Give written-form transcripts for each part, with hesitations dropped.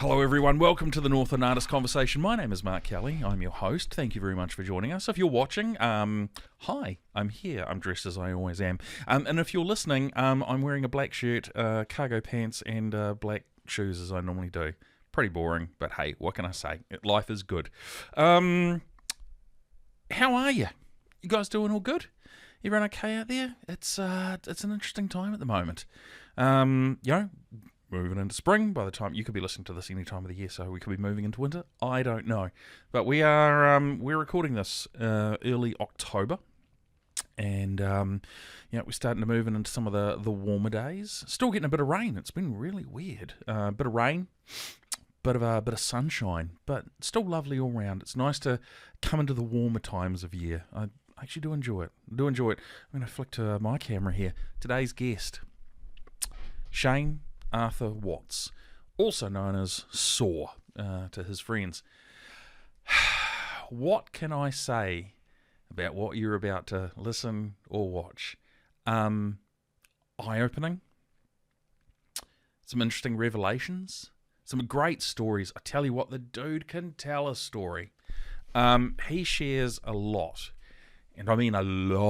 Hello everyone, welcome to the Northland Artist Conversation. My name is Mark Kelly, I'm your host. Thank you very much for joining us. If you're watching, hi, I'm here. I'm dressed as I always am. And if you're listening, I'm wearing a black shirt, cargo pants, and black shoes as I normally do. Pretty boring, but hey, what can I say? Life is good. How are you? You guys doing all good? Everyone okay out there? It's an interesting time at the moment. Moving into spring. By the time you could be listening to this any time of the year, so we could be moving into winter. I don't know, but we are we're recording this early October, and we're starting to move into some of the warmer days. Still getting a bit of rain. It's been really weird. Bit of rain, bit of sunshine, but still lovely all round. It's nice to come into the warmer times of year. I actually do enjoy it. I'm going to flick to my camera here. Today's guest, Shane Arthur Watts, also known as Saw to his friends. What can I say about what you're about to listen or watch? Eye-opening, some interesting revelations, some great stories. I tell you what, the dude can tell a story. He shares a lot, and I mean a lot.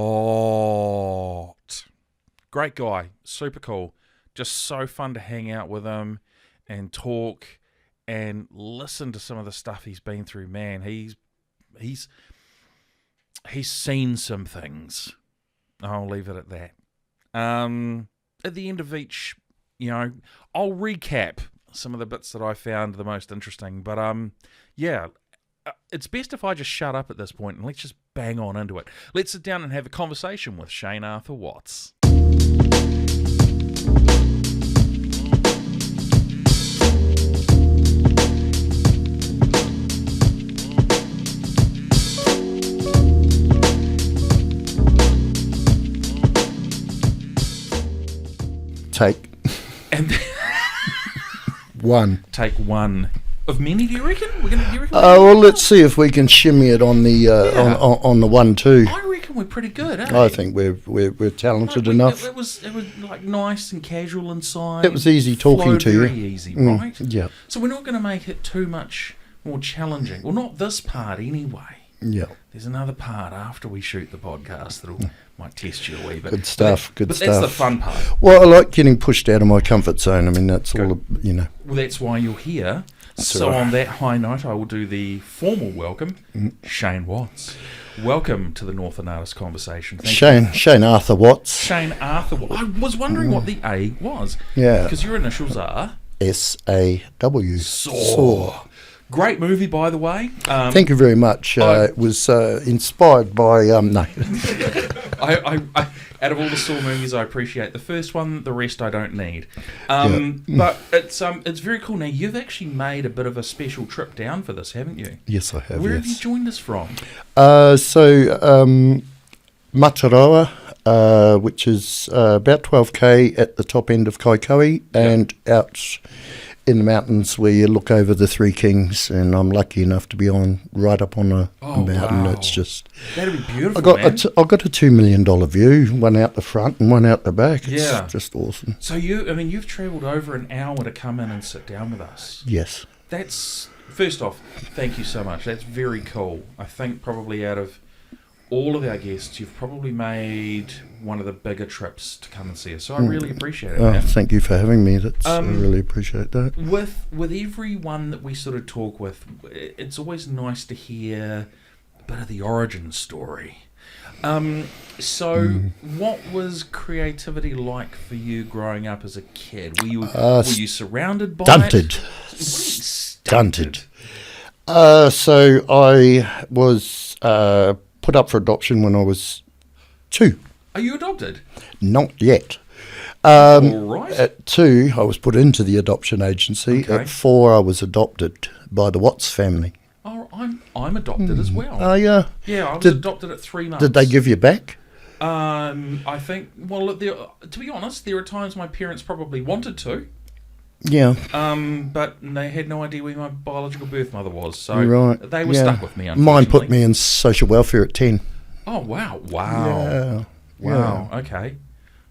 Great guy, super cool. Just so fun to hang out with him and talk and listen to some of the stuff he's been through. Man, he's seen some things. I'll leave it at that. At the end of each, I'll recap some of the bits that I found the most interesting. But it's best if I just shut up at this point and let's just bang on into it. Let's sit down and have a conversation with Shane Arthur Watts. Take one. Take one of many. Do you reckon? Well, let's see if we can shimmy it on the on the 1 2. I reckon we're pretty good. I think we're talented enough. It was like nice and casual inside. It was easy talking to you. Very easy, right? Yeah. So we're not going to make it too much more challenging. Well, not this part anyway. Yeah. There's another part after we shoot the podcast that might test you a wee bit. Good stuff. But that's the fun part. Well, I like getting pushed out of my comfort zone. I mean, that's good. All. Well, that's why you're here. So on that high note, I will do the formal welcome. Shane Watts. Welcome to the Northland Artist Conversation. Shane Arthur Watts. Shane Arthur Watts. I was wondering what the A was. Yeah. Because your initials are... SAW. Saw. Great movie, by the way. Thank you very much. It was inspired by... no. Out of all the Saw movies, I appreciate the first one. The rest I don't need. But it's very cool. Now, you've actually made a bit of a special trip down for this, haven't you? Yes, I have. Where have you joined us from? Mataroa, which is about 12k at the top end of Kaikoui, and out in the mountains where you look over the Three Kings, and I'm lucky enough to be right up on a mountain. Wow. It's just... That'd be beautiful, I got a $2 million view, one out the front and one out the back. It's just awesome. So you've travelled over an hour to come in and sit down with us. Yes. That's... First off, thank you so much. That's very cool. I think probably out of all of our guests, you've probably made one of the bigger trips to come and see us. So I really appreciate it, man. Thank you for having me. I really appreciate that. With everyone that we sort of talk with, it's always nice to hear a bit of the origin story. What was creativity like for you growing up as a kid? Were you surrounded by stunted. Stunted. So I was put up for adoption when I was 2. Are you adopted? Not yet. All right. At 2, I was put into the adoption agency. Okay. At 4, I was adopted by the Watts family. Oh, I'm adopted as well. Oh, yeah. Yeah, I was adopted at 3 months. Did they give you back? I think, well, to be honest, there are times my parents probably wanted to. Yeah. But they had no idea where my biological birth mother was, so they were stuck with me, unfortunately. Mine put me in social welfare at 10. Oh, wow. Yeah. Wow, okay.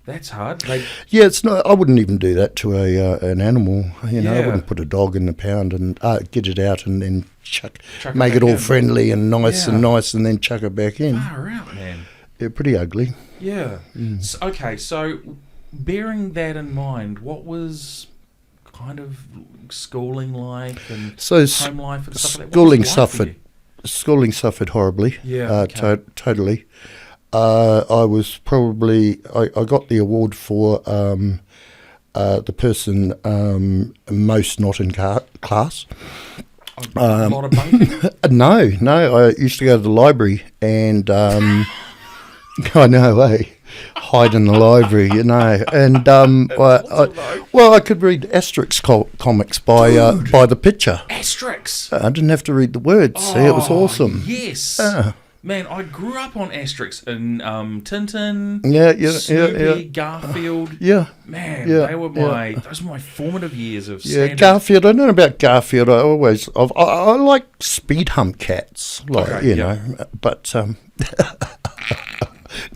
That's hard. Yeah, it's not. I wouldn't even do that to an animal. You know, I Yeah. wouldn't put a dog in the pound and get it out and then Chuck make back it all in. friendly and nice Yeah. and nice, and then chuck it back in. Far out, man. They're pretty ugly. Yeah. Okay, so bearing that in mind, what was kind of schooling like and So home life and stuff like that? schooling What was it like for suffered. Schooling suffered horribly. Yeah, okay. Totally. I was probably I got the award for the person most not in class. you? A lot of bunking? No. I used to go to the library and I know, hide in the library, you know. And I could read Asterix comics by the picture. Asterix! I didn't have to read the words. See, it was awesome. Yes. Yeah. Man, I grew up on Asterix in Tintin, Yeah, Snoopy, Garfield. yeah. Man, Yeah, they were those were my formative years of Yeah, stand-up. Garfield. I don't know about Garfield. I like speed hump cats, like Okay, yeah. know. But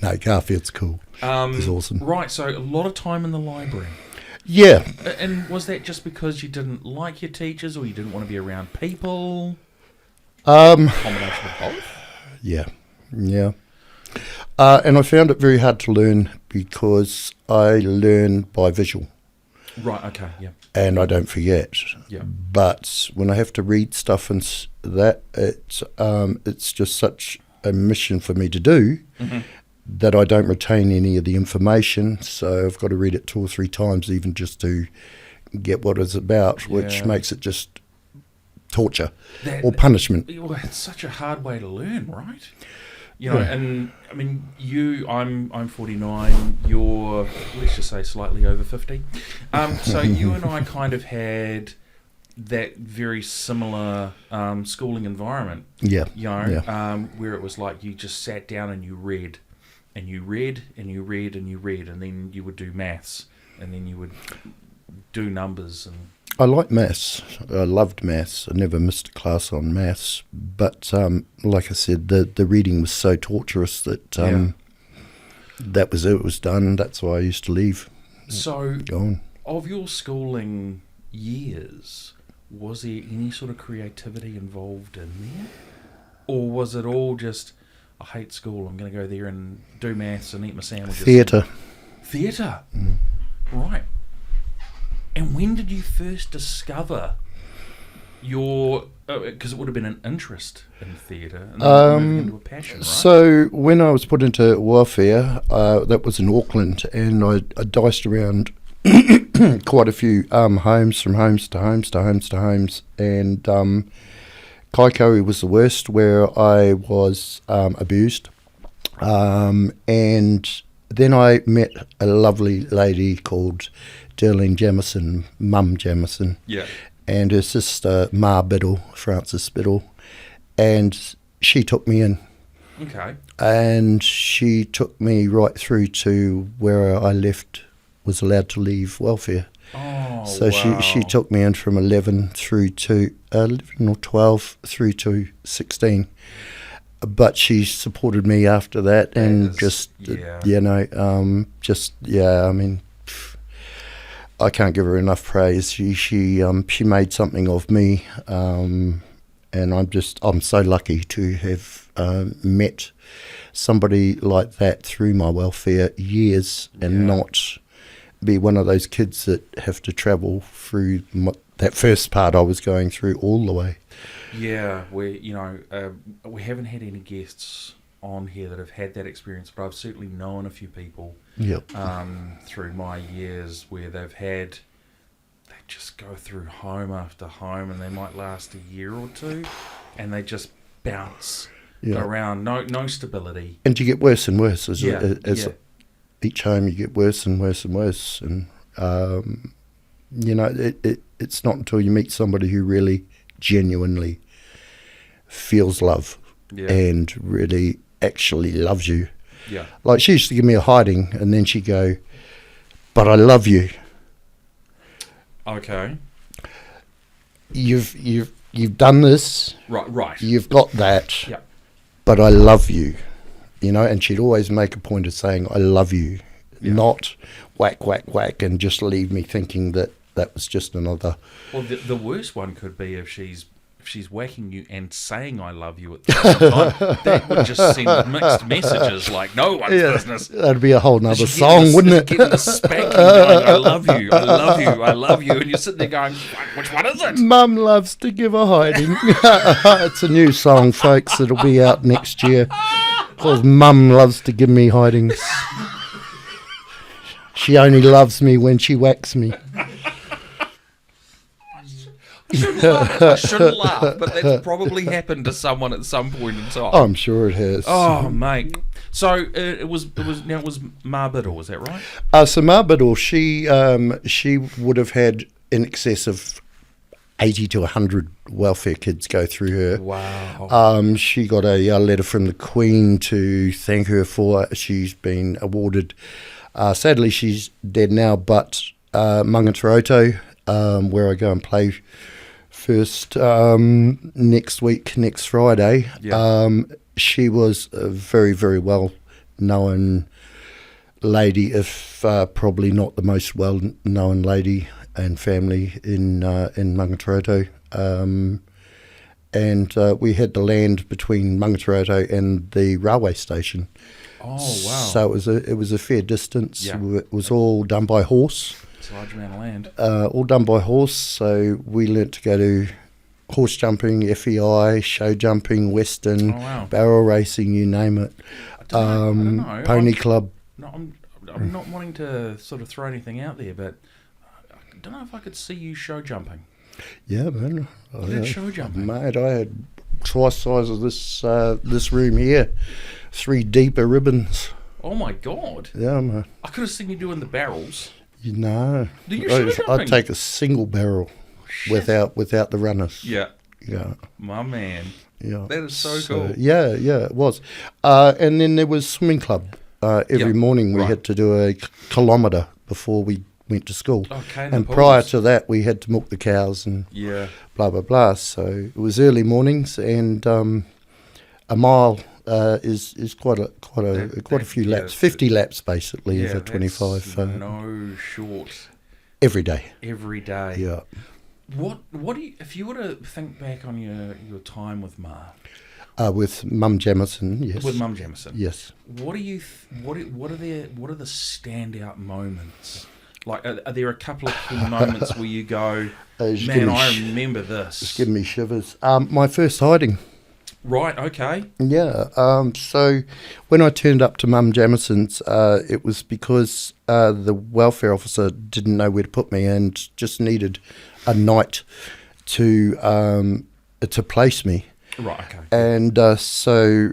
no, Garfield's cool. He's awesome. Right, so a lot of time in the library. Yeah, And was that just because you didn't like your teachers or you didn't want to be around people? um, Combination of both? yeah. And I found it very hard to learn because I learn by visual Right, okay, yeah. and I don't forget. Yeah. But when I have to read stuff and it's just such a mission for me to do. Mm-hmm. That I don't retain any of the information, so I've got to read it 2 or 3 times even just to get what it's about, which Yeah. makes it just torture or punishment. Well, it's such a hard way to learn, right? You know, Yeah. and I mean, I'm 49. You're, let's just say, slightly over 50. So you and I kind of had that very similar schooling environment. Yeah, You know, yeah. where it was like you just sat down and you read, and you read, and you read, and you read, and then you would do maths, and then you would do numbers, and I like maths. I loved maths. I never missed a class on maths. But like I said, the reading was so torturous that that was it. It was done. That's why I used to leave. so. Go on. Of your schooling years, was there any sort of creativity involved in there? Or was it all just, I hate school, I'm going to go there and do maths and eat my sandwiches? Theatre. Theatre? Right. And when did you first discover your... Because it would have been an interest in theatre and then moving into a passion, right? So when I was put into welfare, that was in Auckland, and I diced around quite a few homes, from homes to homes to homes to homes, and Kaikoui was the worst, where I was abused, and then I met a lovely lady called Darlene Jamison, Mum Jamison, Yeah. and her sister Ma Biddle, Frances Biddle, and she took me in. Okay. And she took me right through to where I was allowed to leave welfare. Oh, So wow. she took me in from 11 through to 11 or 12 through to 16. But she supported me after that, and is- just yeah. I mean, I can't give her enough praise. She made something of me, and I'm so lucky to have met somebody like that through my welfare years, and not be one of those kids that have to travel through that first part I was going through all the way. Yeah, we haven't had any guests on here that have had that experience, but I've certainly known a few people Yep. through my years where they just go through home after home, and they might last a year or two, and they just bounce around, no stability. And you get worse and worse as Yeah, each home, you get worse and worse and worse, and it's not until you meet somebody who really genuinely feels love and really actually loves you. Yeah. Like, she used to give me a hiding, and then she'd go, "But I love you. Okay. You've done this. Right. You've got that. Yeah. But I love you." And she'd always make a point of saying, "I love you." not whack, whack, whack, and just leave me thinking that that was just another. Well, the worst one could be if she's whacking you and saying "I love you" at the same time. That would just send mixed messages like no one's business. That'd be a whole nother song, wouldn't it? Getting the spanking going, I love you, I love you, I love you, and you're sitting there going, which one is it? Mum loves to give a hiding. It's a new song, folks. It'll be out next year. Called Mum Loves to Give Me Hidings. She only loves me when she whacks me. I shouldn't laugh, but that's probably happened to someone at some point in time. I'm sure it has. Oh, mate. So it was Ma Biddle, is that right? So Ma Biddle, she would have had in excess of 80 to 100 welfare kids go through her. Wow. She got a letter from the Queen to thank her for she's been awarded. Sadly, she's dead now, but Mangatoroto, where I go and play first next Friday, she was a very, very well known lady, if probably not the most well known lady and family in Mangatoroto. And we had the land between Mangatoroto and the railway station. Oh wow! So it was a fair distance. Yeah. It was all done by horse. It's a large amount of land. All done by horse. So we learnt to go to horse jumping, FEI, show jumping, western, barrel racing, you name it. I don't know. Pony club. No, I'm not wanting to sort of throw anything out there, but I don't know if I could see you show jumping. Yeah, man. You did show jumping, mate. I had twice the size of this room here, 3 deeper ribbons. Oh my God! Yeah, man. I could have seen you doing the barrels. No. Do you show jumping? I'd take a single barrel without the runners. Yeah. Yeah. My man. Yeah. That is so cool. Yeah, it was. And then there was swimming club. Every morning we had to do a kilometre before we went to school. Okay. And prior to that, we had to milk the cows and blah blah blah. So it was early mornings, and a mile is quite a few laps. 50 laps basically for 25. No short. Every day. Every day. Yeah. What do you, if you were to think back on your time with Ma? With Mum Jamison, yes. With Mum Jamison, yes. What are the standout moments? Like, are there a couple of key moments where you go, man, I remember this? Just give me shivers. My first hiding. Right. Okay. Yeah. So when I turned up to Mum Jamison's, it was because the welfare officer didn't know where to put me and just needed a night to place me. Right. Okay. And so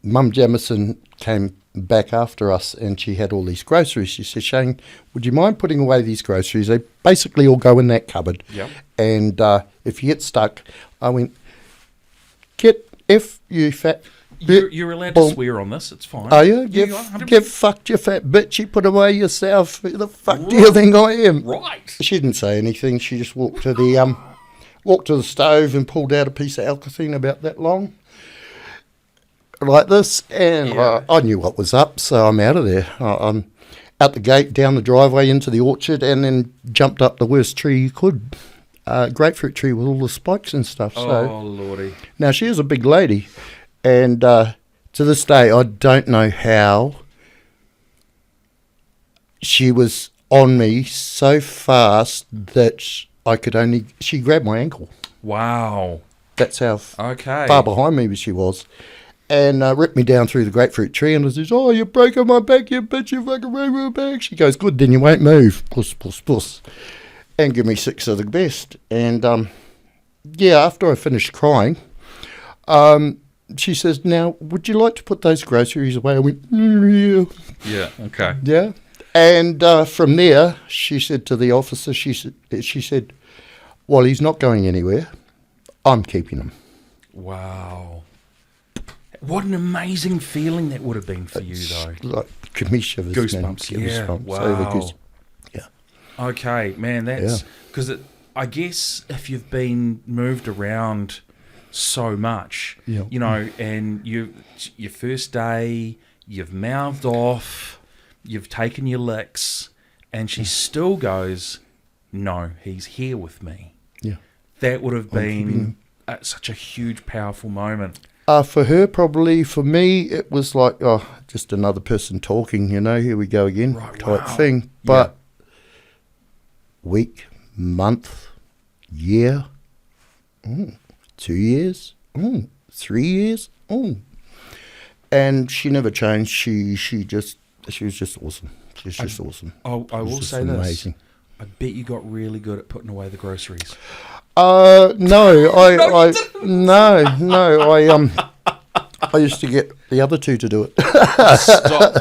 Mum Jamison came back after us, and she had all these groceries. She said, "Shane, would you mind putting away these groceries? They basically all go in that cupboard. Yeah. And if you get stuck," I went, "Get F, you fat bitch." You're allowed to swear on this. It's fine. Are you? Get fucked, you fat bitch. You put away yourself. Who the fuck do you think I am? Right. She didn't say anything. She just walked to the stove and pulled out a piece of alkazine about that long, like this, and I knew what was up, so I'm out of there. I'm out the gate, down the driveway into the orchard, and then jumped up the worst tree you could. Grapefruit tree with all the spikes and stuff. Oh, Lordy. Now, she is a big lady, and to this day, I don't know how she was on me so fast that she grabbed my ankle. Wow. That's how far behind me she was. And ripped me down through the grapefruit tree, and I says, "Oh, you're breaking my back, you bitch, you fucking broke my back." She goes, "Good, then you won't move." Puss, puss, puss. And give me 6 of the best. And, after I finished crying, she says, "Now, would you like to put those groceries away?" I went, "Yeah." Yeah, okay. Yeah. And from there, she said to the officer, she said, "Well, he's not going anywhere. I'm keeping him." Wow. What an amazing feeling that would have been for you, though. Like, give me shivers, goosebumps, man. yeah. Wow. Yeah. Okay, man, that's... Because I guess if you've been moved around so much, you know, and your first day, you've mouthed off, You've taken your licks, and she still goes, "No, he's here with me." Yeah. That would have been such a huge, powerful moment. For her, probably. For me, it was like, just another person talking, here we go again, type thing. But week, month, year, 2 years, 3 years, and she never changed. She was just awesome. She's just awesome. I will say amazing. this. I bet you got really good at putting away the groceries. No, I used to get the other two to do it. Stop.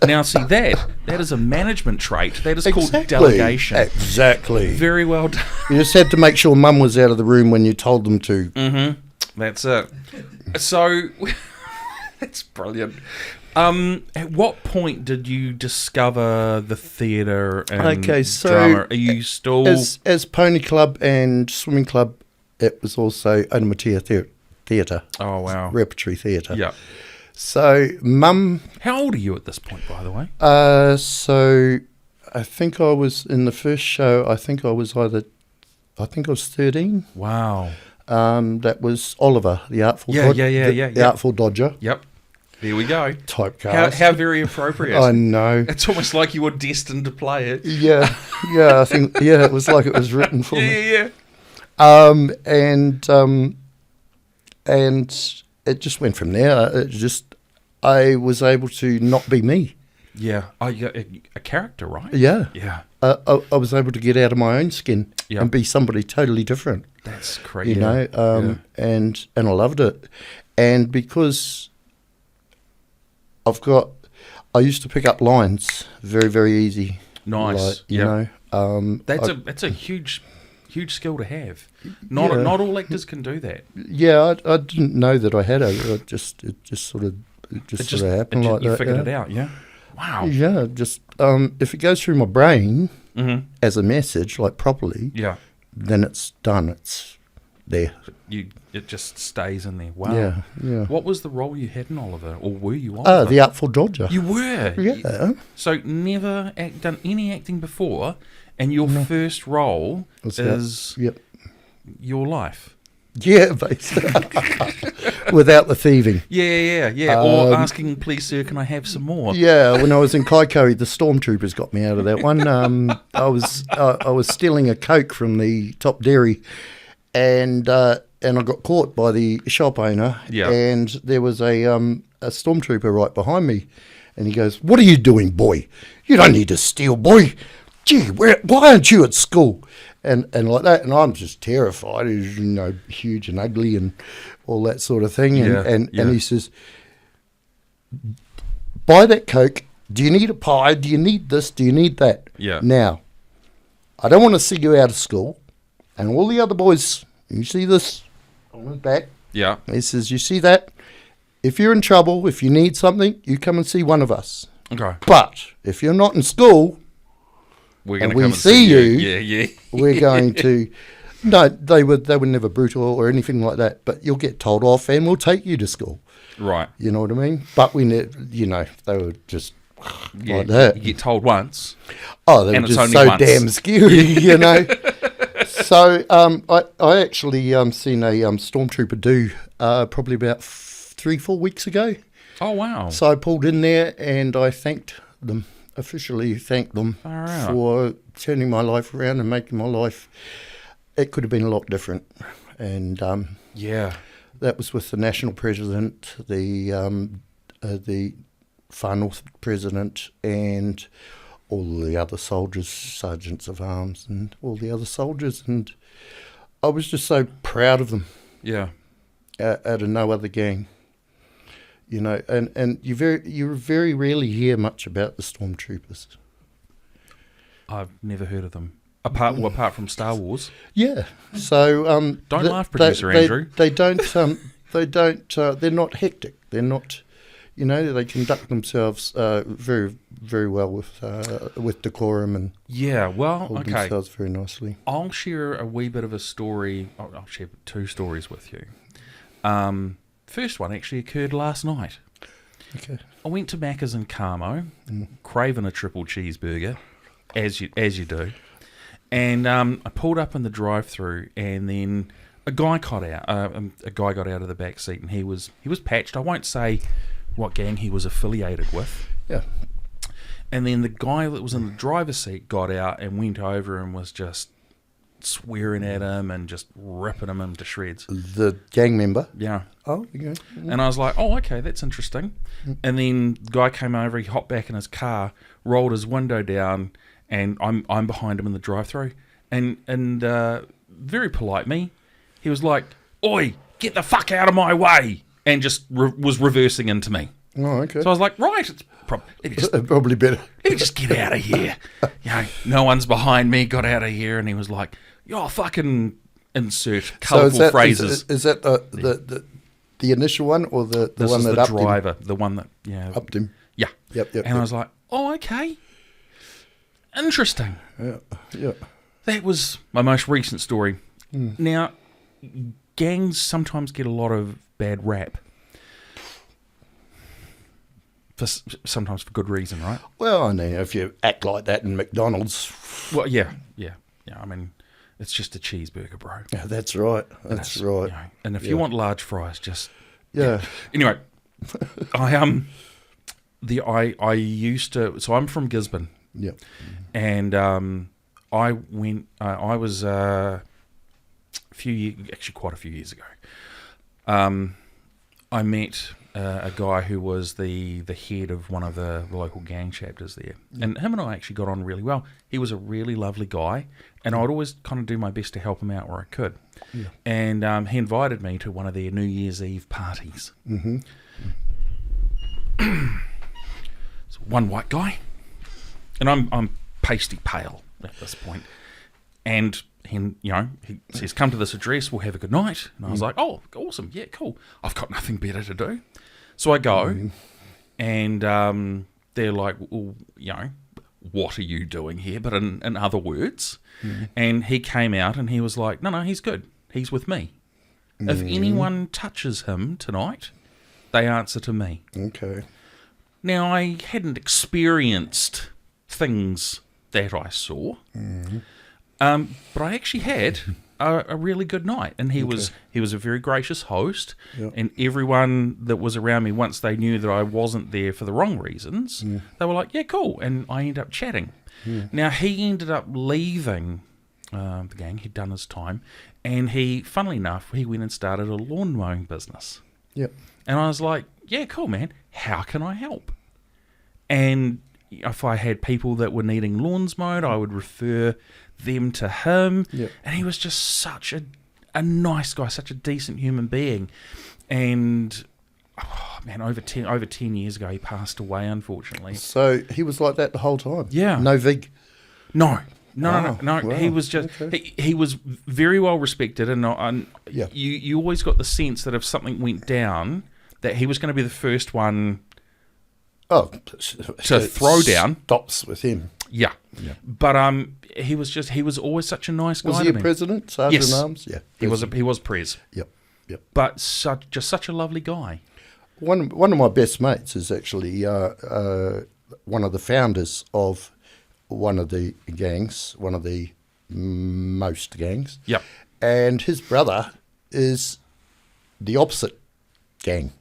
Now, see, that is a management trait. That is called delegation. Exactly. Very well done. You just had to make sure Mum was out of the room when you told them to. Mm-hmm. That's it. So, that's brilliant. At what point did you discover the theatre and drama? Are you still... As Pony Club and Swimming Club, it was also Onomatia Theatre. Oh, wow. Repertory theatre. Yeah. So, Mum... How old are you at this point, by the way? So, I think I was in the first show, I think I was 13. Wow. That was Oliver, the Artful Dodger. The Artful Dodger. Yep. There we go. Typecast. How very appropriate. I know. It's almost like you were destined to play it. Yeah, I think, it was like it was written for me. Yeah. And it just went from there. I was able to not be me. Yeah. A character, right? Yeah. Yeah. I was able to get out of my own skin and be somebody totally different. That's crazy. And I loved it. And because I used to pick up lines very, very easy. Nice. That's a huge skill to have. Not all actors can do that. Yeah, I didn't know that I had it. It just sort of happened like that. You figured it out, yeah. Wow. Yeah, just if it goes through my brain as a message, like properly, then it's done. It's there. It just stays in there. Wow. Yeah. What was the role you had in Oliver, or were you Oliver? The Artful Dodger. You were? Yeah. So never done any acting before, and your first role is your life. Yeah, basically. Without the thieving. Yeah. Or asking, please, sir, can I have some more? Yeah, when I was in Kaikoui, the stormtroopers got me out of that one. I was stealing a Coke from the top dairy, and I got caught by the shop owner. Yeah. And there was a stormtrooper right behind me, and he goes, "What are you doing, boy? You don't need to steal, boy. Gee, why aren't you at school?" And like that, and I'm just terrified. He's huge and ugly and all that sort of thing. And he says, "Buy that Coke. Do you need a pie? Do you need this? Do you need that? Yeah. Now, I don't want to see you out of school." And all the other boys, you see this on his back? Yeah. He says, "You see that? If you're in trouble, if you need something, you come and see one of us. Okay. But if you're not in school, we're and come we and see you, We're going to... No, they were never brutal or anything like that, but you'll get told off and we'll take you to school. Right. You know what I mean? But they were just like that. You get told once. Oh, they were just so once. Damn scary, So I actually seen a stormtrooper do probably about 3-4 weeks ago. Oh, wow. So I pulled in there and I officially thanked them for turning my life around and making my life... It could have been a lot different. And that was with the national president, the Far North president, and all the other soldiers, sergeants of arms, and all the other soldiers. And I was just so proud of them. Yeah. Out of no other gang. And you very rarely hear much about the stormtroopers. I've never heard of them. Apart from Star Wars. Yeah. So don't laugh, producer Andrew. They don't. They're not hectic. They're not. They conduct themselves very, very well with decorum and hold themselves very nicely. I'll share a wee bit of a story. I'll share 2 stories with you. First one actually occurred last night. Okay. I went to Macca's in Carmo, craving a triple cheeseburger, as you do. And I pulled up in the drive-through, and then a guy got out. A guy got out of the back seat, and he was patched. I won't say what gang he was affiliated with. Yeah. And then the guy that was in the driver's seat got out and went over and was just swearing at him and just ripping him to shreds. The gang member? Yeah. Oh, okay. And I was like, oh, okay, that's interesting. And then the guy came over, he hopped back in his car, rolled his window down, and I'm behind him in the drive-through. And very polite me, he was like, oi, get the fuck out of my way, and just was reversing into me. Oh, okay. So I was like, right, it's probably better. Let me just get out of here. No one's behind me, got out of here. And he was like, yo, fucking insert colourful phrases. Is that the initial one or the one that upped him? This is the driver, the one that, upped him. Yeah. Yep. And I was like, oh, okay. Interesting. Yeah. That was my most recent story. Now, gangs sometimes get a lot of bad rap. Sometimes for good reason, right? Well, I mean, if you act like that in McDonald's... Well, yeah. I mean, it's just a cheeseburger, bro. Yeah, that's right. That's right. And if you want large fries, just... Yeah. Anyway, I used to... So I'm from Gisborne. Yeah. And I was quite a few years ago. I met a guy who was the head of one of the local gang chapters there. And him and I actually got on really well. He was a really lovely guy, and I'd always kind of do my best to help him out where I could. Yeah. And he invited me to one of their New Year's Eve parties. Mm-hmm. So one white guy, and I'm pasty pale at this point. And he says, come to this address, we'll have a good night. And I was like, oh, awesome, yeah, cool. I've got nothing better to do. So I go, and they're like, well, what are you doing here? But in other words. And he came out and he was like, no, he's good. He's with me. If anyone touches him tonight, they answer to me. Okay. Now, I hadn't experienced things that I saw. But I actually had a really good night, and he was a very gracious host, and everyone that was around me, once they knew that I wasn't there for the wrong reasons, they were like, yeah, cool, and I ended up chatting. Now, he ended up leaving the gang. He'd done his time, and funnily enough, he went and started a lawn mowing business. Yep. And I was like, yeah, cool, man, how can I help? And if I had people that were needing lawns mowed, I would refer them to him. Yep. And he was just such a nice guy, such a decent human being. And over 10 years ago he passed away, unfortunately. So he was like that the whole time? Yeah. No vig? No. Wow. He was just he was very well respected, and you always got the sense that if something went down, that he was going to be the first one to throw down. Stops with him. Yeah. But he was always such a nice guy. Was he a president, sergeant in arms? Yeah, he was pres. Yep. But just such a lovely guy. One of my best mates is actually one of the founders of one of the gangs, one of the most gangs. Yep. And his brother is the opposite gang.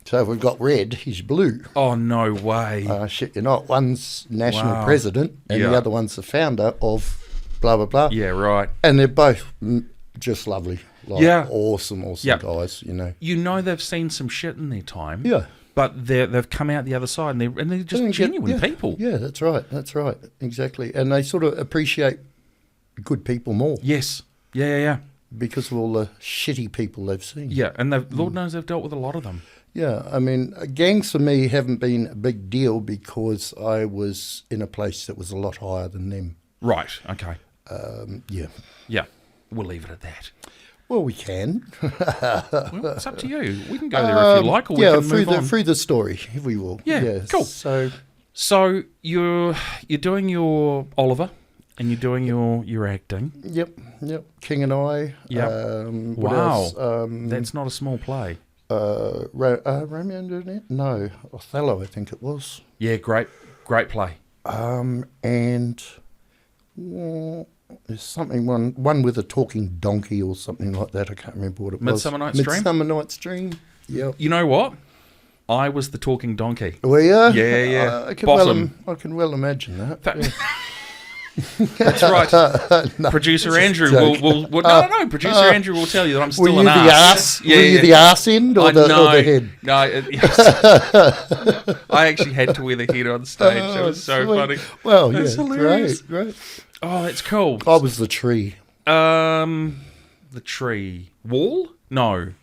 So if we've got red, he's blue. Oh, no way. Shit, you're not. One's national president and the other one's the founder of blah, blah, blah. Yeah, right. And they're both just lovely. Awesome guys, they've seen some shit in their time. Yeah. But they've come out the other side, and they're just genuine people. Yeah, that's right. Exactly. And they sort of appreciate good people more. Yes. Yeah. Because of all the shitty people they've seen. Yeah, and Lord knows they've dealt with a lot of them. Yeah, I mean, gangs for me haven't been a big deal because I was in a place that was a lot higher than them. Right, okay. Yeah, we'll leave it at that. Well, we can. Well, it's up to you. We can go there if you like, or we can move on. Through the story, we will. Yeah, cool. So you're doing your Oliver, and you're doing your acting. Yep. King and I. Yep. Wow. That's not a small play. Romeo and Juliet? No, Othello, I think it was. Yeah, great play. And there's something one with a talking donkey or something like that. I can't remember what it was. Midsummer Night's Dream? Midsummer Night's Dream. Yep. You know what? I was the talking donkey. Were you? Yeah. I can well imagine that. That's right. No, Producer Andrew joke. will no. Producer Andrew will tell you that I'm Were still you an the ass. arse? Were you the arse end or the head? No, I actually had to wear the head on stage. It was so sweet. funny. Well, That's yeah, hilarious. great. Oh, that's cool. I was the tree. The tree wall? No,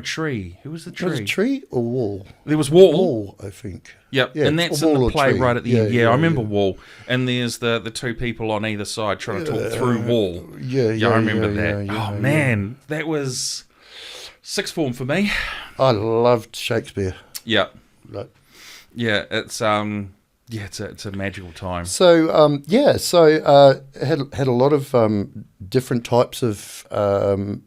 tree. Who was the tree? Was it tree or wall? There was wall. Wall, I think. Yep, Yeah, and that's in wall the or play tree. right at the end. Yeah, Yeah, I remember yeah. wall. And there's the two people on either side trying to talk through wall. Yeah, I remember that. yeah, Oh, yeah. man. That was sixth form for me. I loved Shakespeare. Yeah. Like, Yeah, it's it's a magical time. So had a lot of different types of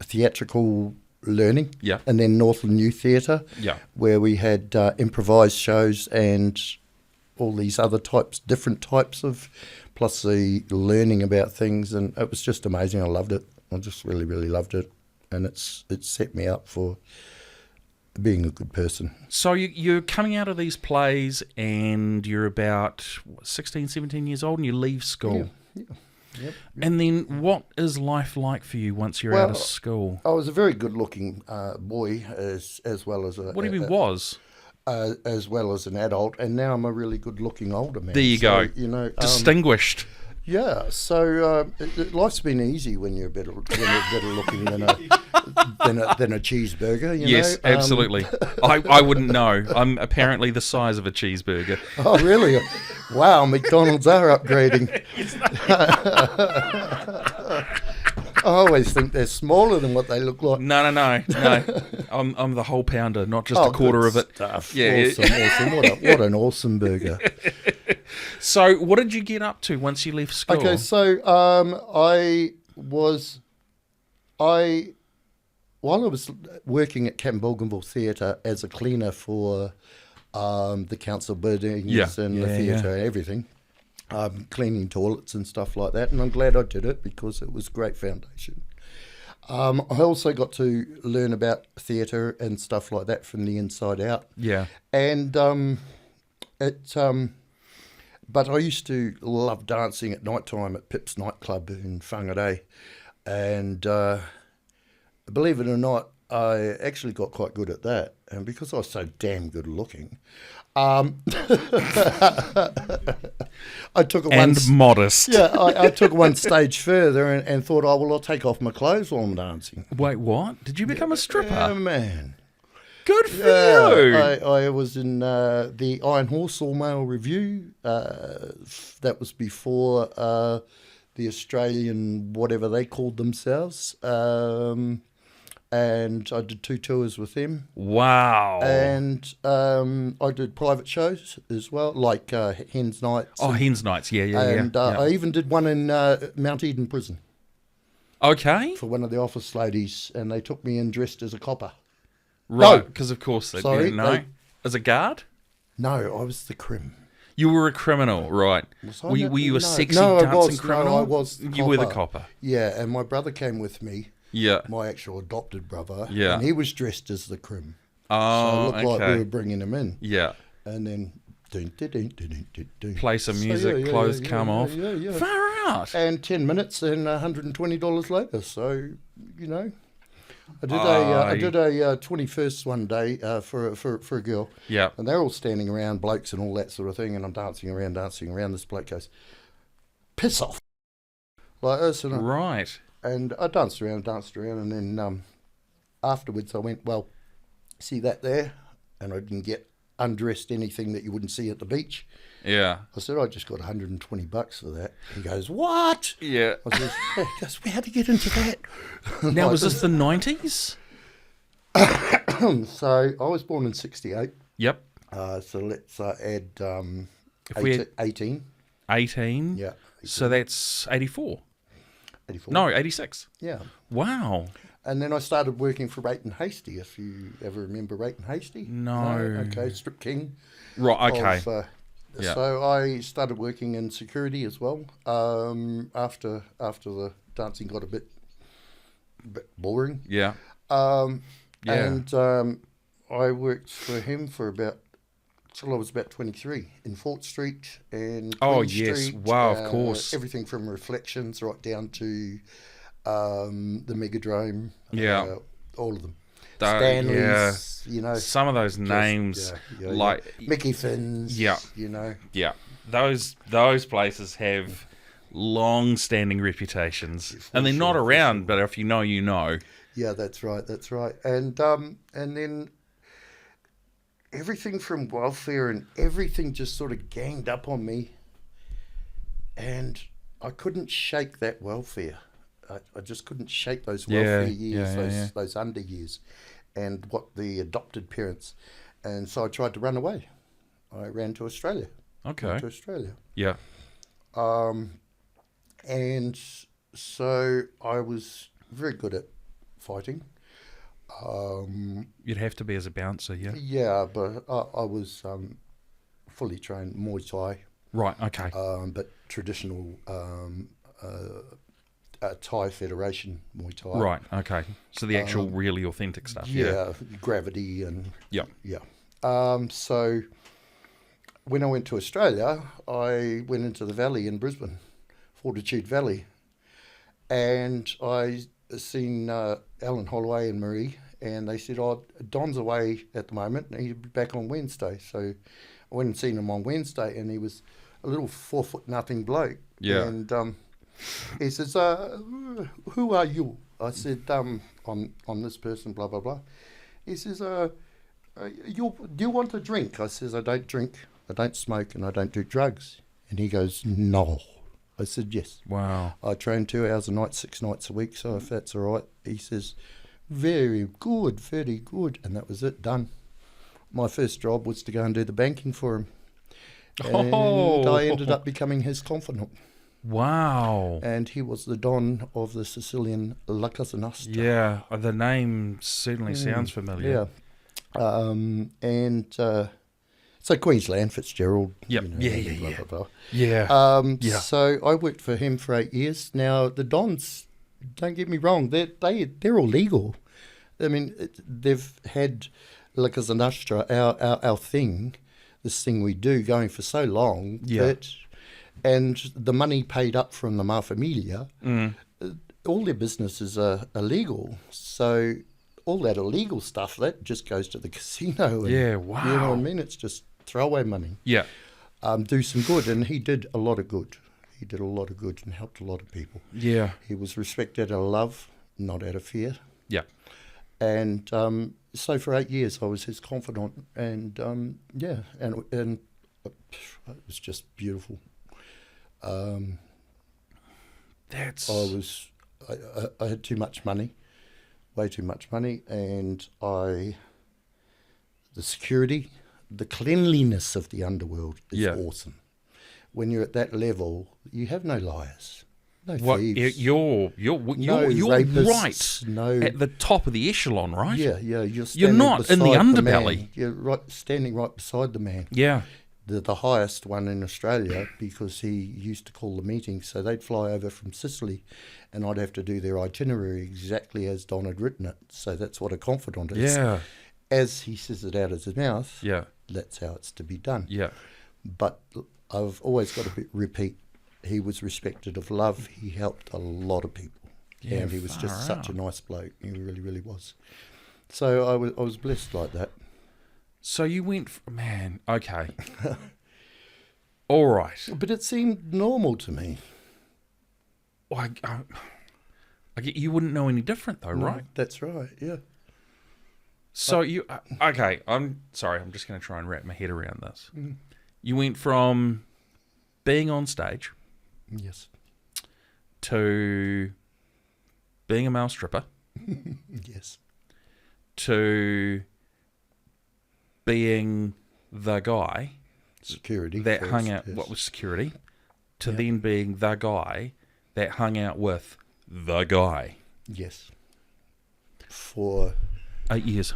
theatrical learning. Yeah. And then Northland New Theatre. Yeah. Where we had improvised shows and all these other different types of, plus the learning about things, and it was just amazing. I loved it. I just really, really loved it, and it's set me up for being a good person. So you're coming out of these plays and you're about 16, 17 years old and you leave school. Yeah. Yep. And then what is life like for you once you're out of school? I was a very good-looking boy, as well as a. What do you mean was? As well as an adult, and now I'm a really good-looking older man. There you go. You know, Distinguished. Yeah. So life's been easy when you're better looking than a cheeseburger. You Yes, know? absolutely. I wouldn't know. I'm apparently the size of a cheeseburger. Oh, really? Wow, McDonald's are upgrading. I always think they're smaller than what they look like. No. I'm the whole pounder, not just a quarter good of it. Stuff. Yeah. Awesome. What an awesome burger. So, what did you get up to once you left school? Okay, so while I was working at Camp Bougainville Theatre as a cleaner for the council buildings and the theatre and everything, cleaning toilets and stuff like that, and I'm glad I did it because it was a great foundation. I also got to learn about theatre and stuff like that from the inside out. Yeah. And but I used to love dancing at night time at Pip's nightclub in Whangarei. And believe it or not, I actually got quite good at that. And because I was so damn good looking, I took it modest. Yeah, I took it one stage further and thought, oh, well, I'll take off my clothes while I'm dancing. Wait, what? Did you become a stripper? Oh, man. Good for you. I was in the Iron Horse All Male Review. That was before the Australian, whatever they called themselves. And I did 2 tours with them. Wow. And I did private shows as well, like Hens Nights. Oh, Hens Nights, yeah. And I even did one in Mount Eden Prison. Okay. For one of the office ladies, and they took me in dressed as a copper. Right, because of course they Sorry, didn't know. As a guard? No, I was the crim. You were a criminal, right. Were you a sexy no, dancing criminal? No, I was the You were the copper. Yeah, and my brother came with me. Yeah. My actual adopted brother. Yeah. And he was dressed as the crim. Oh, so it looked like okay. we were bringing him in. Yeah. And then... Play some music, clothes come off. Yeah. Far out. And 10 minutes and $120 later. So, you know... I did a 21st one day for a girl. Yeah. And they're all standing around, blokes and all that sort of thing, and I'm dancing around. This bloke goes, piss off. Like this. And Right. And I danced around, and then afterwards I went, well, see that there? And I didn't get undressed anything that you wouldn't see at the beach. Yeah. I said, I just got $120 for that. He goes, what? Yeah. I said, he goes, how to get into that? Now, was this the 90s? So I was born in 68. Yep. So let's add If we had 18. 18? Yeah. 18. So that's 84. 84. No, 86. Yeah. Wow. And then I started working for Rayton Hasty, if you ever remember Rayton Hasty. No. Okay, Strip King. Right, okay. Yeah. So I started working in security as well. After the dancing got a bit boring. Yeah. And I worked for him for till I was about 23 in Fort Street and Queen Street. Wow, of course. Everything from Reflections right down to the Megadrome. Yeah. All of them. Stanley's, some of those names, like Mickey Finn's. Yeah. Yeah. Those places have long-standing reputations, and they're not around. But if you know, you know. Yeah, that's right. And then everything from welfare and everything just sort of ganged up on me, and I couldn't shake that welfare. I just couldn't shake those welfare years, those under years, and what the adopted parents. And so I tried to run away. I ran to Australia. Okay. Yeah. And so I was very good at fighting. You'd have to be as a bouncer, yeah? Yeah, but I was fully trained Muay Thai. Right, okay. But traditional Thai Federation Muay Thai. Right, okay. So the actual really authentic stuff, yeah. Gravity and... Yeah. So when I went to Australia, I went into the valley in Brisbane, Fortitude Valley, and I seen Alan Holloway and Marie, and they said, Don's away at the moment, and he'll be back on Wednesday. So I went and seen him on Wednesday, and he was a little 4'0" bloke. Yeah. And he says, who are you? I said, I'm this person, blah, blah, blah. He says, do you want a drink? I says, I don't drink, I don't smoke, and I don't do drugs. And he goes, no. I said, yes. Wow. I train 2 hours a night, 6 nights a week, so if that's all right. He says, very good, very good. And that was it, done. My first job was to go and do the banking for him. And I ended up becoming his confidant. Wow. And he was the Don of the Sicilian La Cosa Nostra. Yeah, the name certainly sounds familiar. Yeah. So Queensland, Fitzgerald. Yep. Blah, blah, blah. Yeah. So I worked for him for 8 years. Now, the Dons, don't get me wrong, they're all legal. I mean, they've had La Cosa Nostra, our thing, this thing we do, going for so long. Yeah. And the money paid up from the Mafamilia, all their businesses are illegal. So all that illegal stuff, that just goes to the casino. And, wow. You know what I mean? It's just throwaway money. Yeah. Do some good. And he did a lot of good. He did a lot of good and helped a lot of people. Yeah. He was respected out of love, not out of fear. Yeah. And so for 8 years I was his confidant. And and it was just beautiful. I had too much money, way too much money, and the security, the cleanliness of the underworld is awesome. When you're at that level, you have no liars, no thieves. You're rapists, right at the top of the echelon, right? Yeah. You're not in the underbelly. You're standing right beside the man. Yeah. The highest one in Australia, because he used to call the meetings. So they'd fly over from Sicily and I'd have to do their itinerary exactly as Don had written it. So that's what a confidant is. Yeah. As he says it out of his mouth, that's how it's to be done. Yeah. But I've always got to repeat, he was respected of love. He helped a lot of people. Yeah, and he was just such a nice bloke. He really, really was. So I was blessed like that. So you went, man, okay. All right. But it seemed normal to me. Well, I get you wouldn't know any different though, right? That's right, yeah. So you, okay, I'm sorry, I'm just going to try and wrap my head around this. You went from being on stage. Yes. To being a male stripper. Yes. To being the guy security that hung out what was security to then being the guy that hung out with the guy. Yes. for 8 years.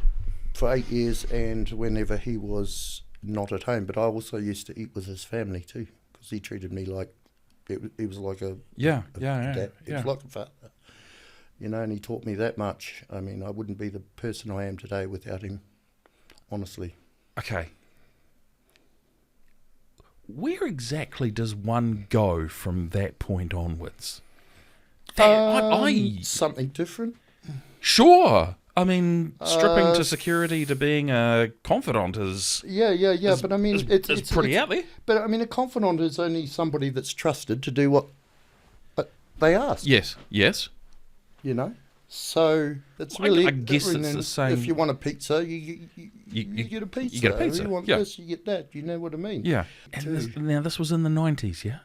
for 8 years, and whenever he was not at home. But I also used to eat with his family too, because he treated me like he was like a Yeah, a yeah, dad. He yeah. was like a father, and he taught me that much. I mean, I wouldn't be the person I am today without him, honestly. Okay. Where exactly does one go from that point onwards? Something different. Sure. I mean, stripping to security to being a confidant is Yeah. But I mean, it's pretty out there. But I mean, a confidant is only somebody that's trusted to do what they ask. Yes. So it's Well, really. I guess and it's then the same. If you want a pizza, you get a pizza. You get a pizza. If you want Yeah. this, you get that. You know what I mean? Yeah. And this was in the 90s, yeah?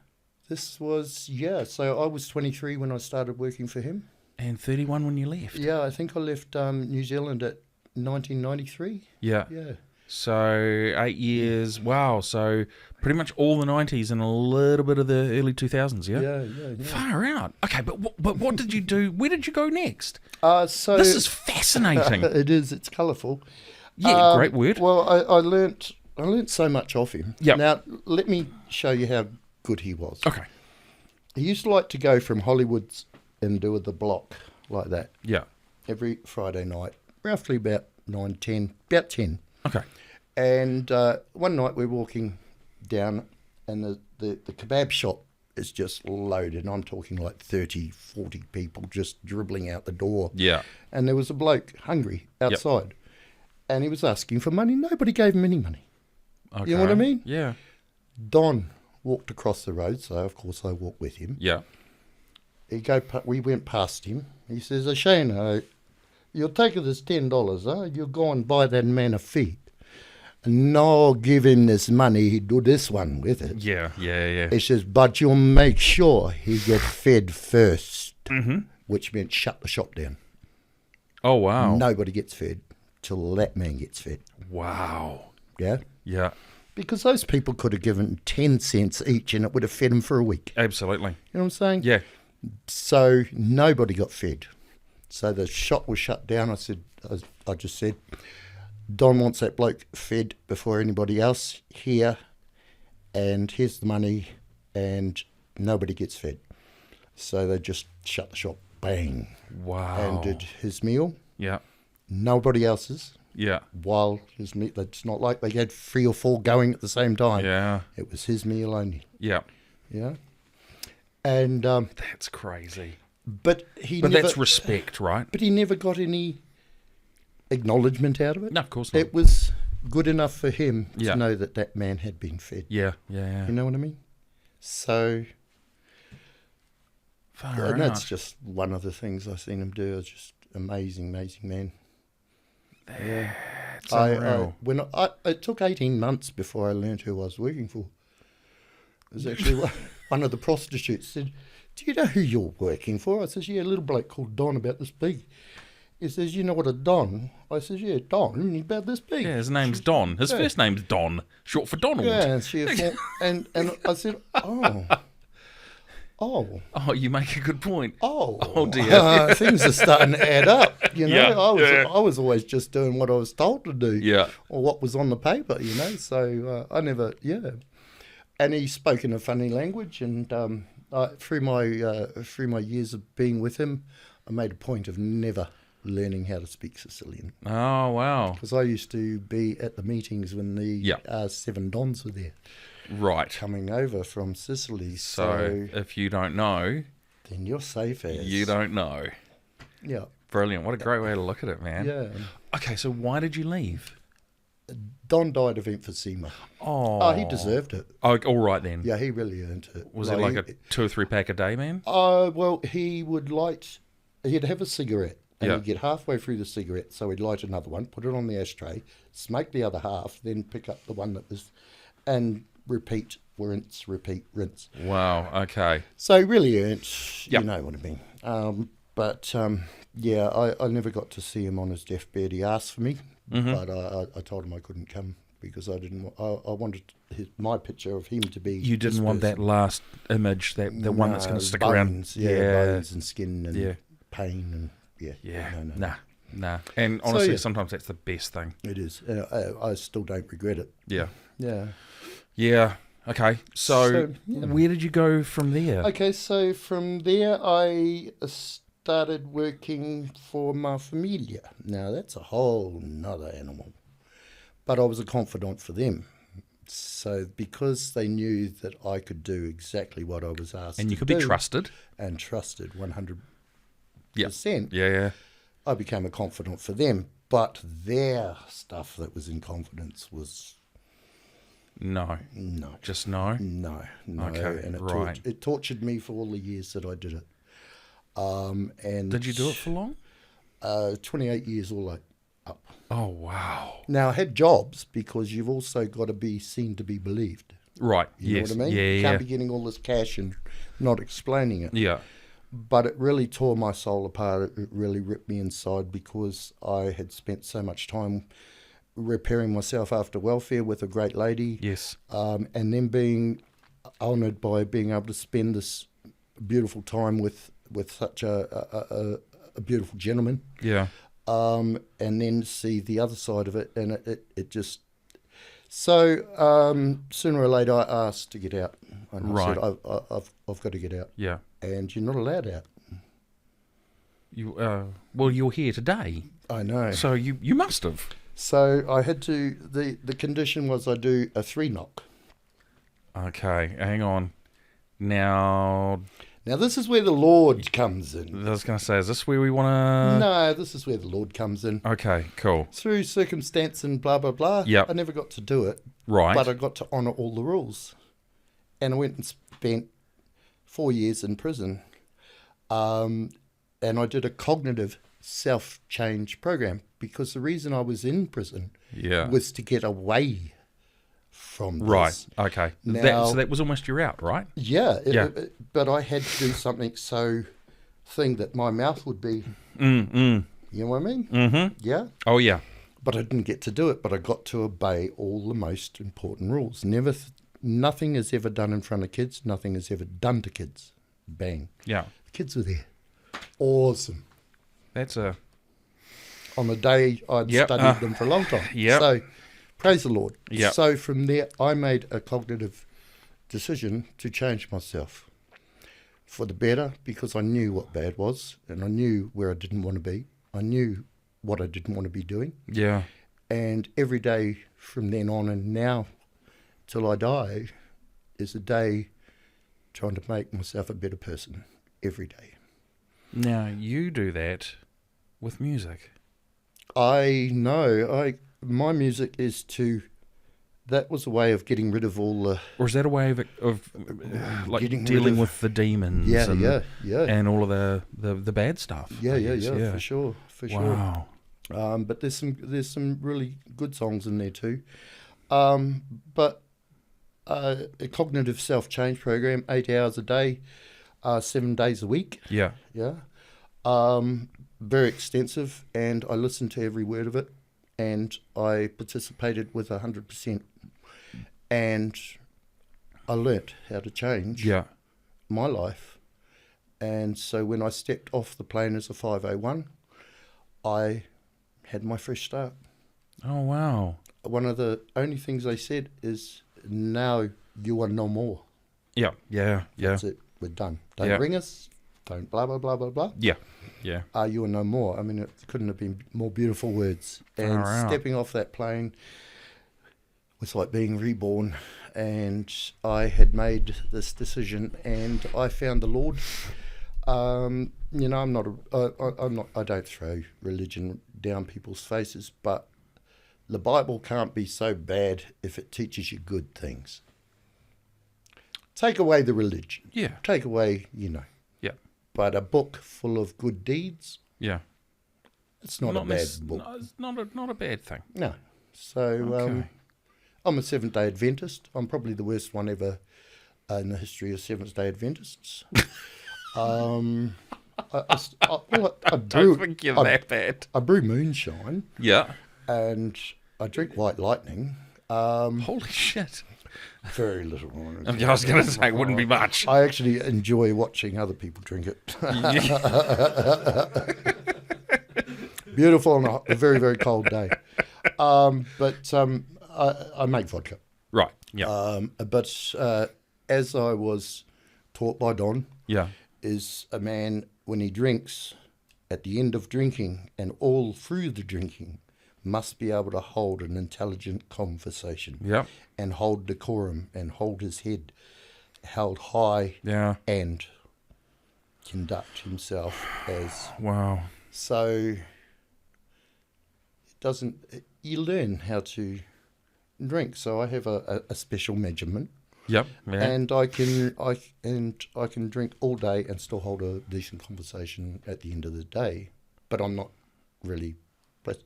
This was So I was 23 when I started working for him. And 31 when you left. Yeah, I think I left New Zealand at 1993. Yeah. Yeah. So 8 years. Wow. So pretty much all the 90s and a little bit of the early 2000s, yeah? Yeah. Far out. Okay, but what did you do? Where did you go next? So This is fascinating. It is. It's colourful. Yeah, great word. Well, I learnt so much off him. Yep. Now let me show you how good he was. Okay. He used to like to go from Hollywood's and do the block like that Yeah. every Friday night, roughly about 9:10, about 10. Okay. And one night we're walking down, and the kebab shop is just loaded. I'm talking like 30, 40 people just dribbling out the door. Yeah. And there was a bloke hungry outside, and he was asking for money. Nobody gave him any money. Okay. You know what I mean? Yeah. Don walked across the road, so of course I walked with him. Yeah. We went past him. He says, "Ashana, you'll take this $10, huh? You go and buy that man a feed. No, give him this money. He do this one with it." Yeah. He says, "But you'll make sure he get fed first," which meant shut the shop down. Oh, wow. Nobody gets fed till that man gets fed. Wow. Yeah, Yeah. because those people could have given 10 cents each, and it would have fed him for a week. Absolutely. You know what I'm saying? Yeah. So nobody got fed. So the shop was shut down. I just said, "Don wants that bloke fed before anybody else here, and here's the money," and nobody gets fed. So they just shut the shop, bang, Wow. and did his meal. Yeah. Nobody else's. Yeah. While his meal, it's not like they had 3 or 4 going at the same time. Yeah. It was his meal only. Yeah. Yeah. And That's crazy. but That's respect, right? But he never got any acknowledgement out of it. No, of course not. It was good enough for him Yeah. to know that man had been fed. Yeah. You know what I mean? So, Far and that's out. just one of the things I've seen him do. It's just amazing man. Yeah. It's unreal. It took 18 months before I learned who I was working for. It was actually one of the prostitutes said, "Do you know who you're working for?" I says, "Yeah, a little bloke called Don about this big." He says, "You know what a Don?" I says, "Yeah, Don, he's about this big." Yeah, his name's Don. His first name's Don, short for Donald. Yeah, and I said, "Oh, Oh, you make a good point. oh dear. things are starting to add up." Yeah, I was always just doing what I was told to do, Yeah. or what was on the paper, So I never, And he spoke in a funny language, and through my years of being with him, I made a point of never learning how to speak Sicilian, Oh, wow. because I used to be at the meetings when the 7 Dons were there Right. coming over from Sicily. So if you don't know, Then you're safe as. you don't know. Yeah. Brilliant. What a great way to look at it, man. Yeah. Okay, so why did you leave? Don died of emphysema. Oh. He deserved it. Oh, all right then. Yeah, he really earned it. Was it like a 2 or 3 pack a day, man? Well, he'd have a cigarette, and Yeah. he'd get halfway through the cigarette, so he'd light another one, put it on the ashtray, smoke the other half, then pick up the one that was, and repeat, rinse, repeat, rinse. Wow. Okay. So he really earned, Yep. you know what I mean. I never got to see him on his deathbed. He asked for me, but I told him I couldn't come because I didn't. I wanted my picture of him to be. You didn't want that last image, the one that's going to stick bones, around. bones and skin and Yeah. pain and Yeah. No. Nah. Nah. And honestly, yeah. sometimes that's the best thing. It is. I still don't regret it. Yeah. Yeah. Yeah. Okay. So yeah. where did you go from there? Okay, so from there I started working for Ma Familia. Now that's a whole nother animal. But I was a confidant for them. So because they knew that I could do exactly what I was asked to do. And you could be trusted. And trusted 100%. Yeah. I became a confidant for them. But their stuff that was in confidence was... No. Just no? No. Okay, And it tortured me for all the years that I did it. And did you do it for long? 28 years all up. Oh, wow. Now, I had jobs because you've also got to be seen to be believed. Right. You know what I mean? Yeah, You can't be getting all this cash and not explaining it. Yeah. But it really tore my soul apart. It really ripped me inside because I had spent so much time repairing myself after welfare with a great lady. Yes. And then being honoured by being able to spend this beautiful time with such a beautiful gentleman. Yeah. And then see the other side of it, and it just... So sooner or later I asked to get out. And I said, I've got to get out. Yeah. And you're not allowed out. Well, you're here today. I know. So you must have. So I had to... The condition was I do a 3-knock. Okay, hang on. Now, this is where the Lord comes in. I was going to say, is this where we want to... No, this is where the Lord comes in. Okay, cool. Through circumstance and blah, blah, blah, Yep. I never got to do it. Right. But I got to honour all the rules. And I went and spent 4 years in prison. And I did a cognitive self-change program because the reason I was in prison was to get away from this. Right, okay. Now, so that was almost your out, right? Yeah, but I had to do something thing that my mouth would be. You know what I mean? Mm-hmm. Yeah? Oh, yeah. But I didn't get to do it, but I got to obey all the most important rules. Nothing is ever done in front of kids. Nothing is ever done to kids. Bang. Yeah. The kids were there. Awesome. That's a... On the day I'd studied them for a long time. Yep. So, praise the Lord. Yep. So from there, I made a cognitive decision to change myself for the better because I knew what bad was and I knew where I didn't want to be. I knew what I didn't want to be doing. Yeah. And every day from then on and now till I die is a day trying to make myself a better person every day. Now, you do that with music. I know. My music is that was a way of getting rid of all the... Or is that a way of like dealing with the demons? Yeah. And all of the bad stuff. Yeah, for sure. Wow. But there's some really good songs in there too. But a cognitive self-change program, 8 hours a day, 7 days a week. Yeah. Yeah. Very extensive, and I listened to every word of it, and I participated with 100%. And I learnt how to change my life. And so when I stepped off the plane as a 501, I had my fresh start. Oh, wow. One of the only things they said is, now you are no more. Yeah. That's it. We're done. Don't ring us. Don't blah, blah, blah, blah, blah. Yeah. You are no more. I mean, it couldn't have been more beautiful words. And stepping off that plane was like being reborn. And I had made this decision, and I found the Lord. I don't throw religion down people's faces, but the Bible can't be so bad if it teaches you good things. Take away the religion. Yeah. Take away, Yeah. But a book full of good deeds. Yeah. It's not a bad book. No, it's not a bad thing. No. So I'm a Seventh-day Adventist. I'm probably the worst one ever in the history of Seventh-day Adventists. I don't think you're that bad. I brew moonshine. Yeah. And I drink White Lightning. Holy shit. Very little. I was going to say, it wouldn't be much. I actually enjoy watching other people drink it. beautiful on a very, very cold day. But I make vodka. Right. Yeah. But as I was taught by Don, Yeah. is a man, when he drinks, at the end of drinking and all through the drinking, must be able to hold an intelligent conversation. Yeah. And hold decorum and hold his head held high. Yeah. And conduct himself as... Wow. So it doesn't... You learn how to drink. So I have a special measurement. Yep. Yeah. And I can drink all day and still hold a decent conversation at the end of the day. But I'm not really... But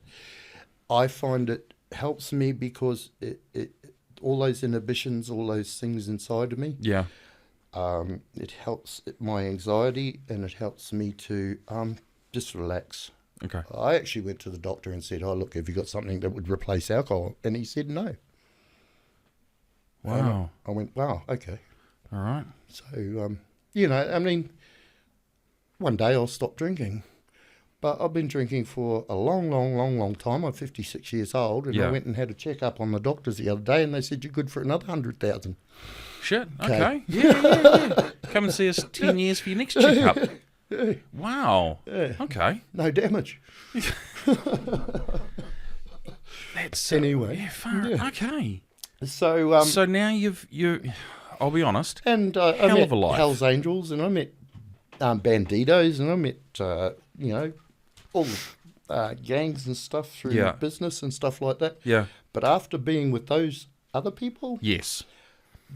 I find it helps me because it all those inhibitions, all those things inside of me... Yeah. It helps my anxiety and it helps me to just relax. Okay. I actually went to the doctor and said, "Oh, look, have you got something that would replace alcohol?" And he said no. Wow. I went, wow, okay. All right. So, I mean, one day I'll stop drinking. But I've been drinking for a long, long, long, long time. I'm 56 years old, and Yeah. I went and had a checkup on the doctors the other day, and they said, "You're good for another 100,000. Shit. Okay. Okay. Yeah. Come and see us 10 years for your next checkup. Wow. Yeah. Okay. No damage." That's Anyway. Yeah. Far. Yeah. Okay. So, So now you. I'll be honest. and I hell met of a life. Hell's Angels, and I met Banditos, and I met, all gangs and stuff through Yeah. business and stuff like that. Yeah. But after being with those other people, Yes.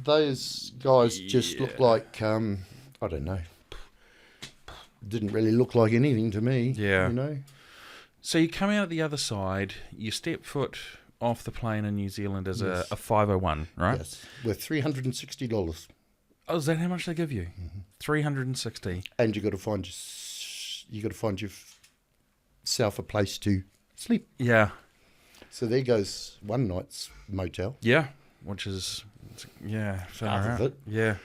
those guys just look like, I don't know, didn't really look like anything to me. Yeah. You know? So you come out the other side. You step foot off the plane in New Zealand as Yes. a 501, right? Yes. With $360. Oh, is that how much they give you? Mm-hmm. 360. And you got to find yourself a place to sleep. Yeah. So there goes one night's motel. Yeah. Which is, far Half of out. it. Yeah.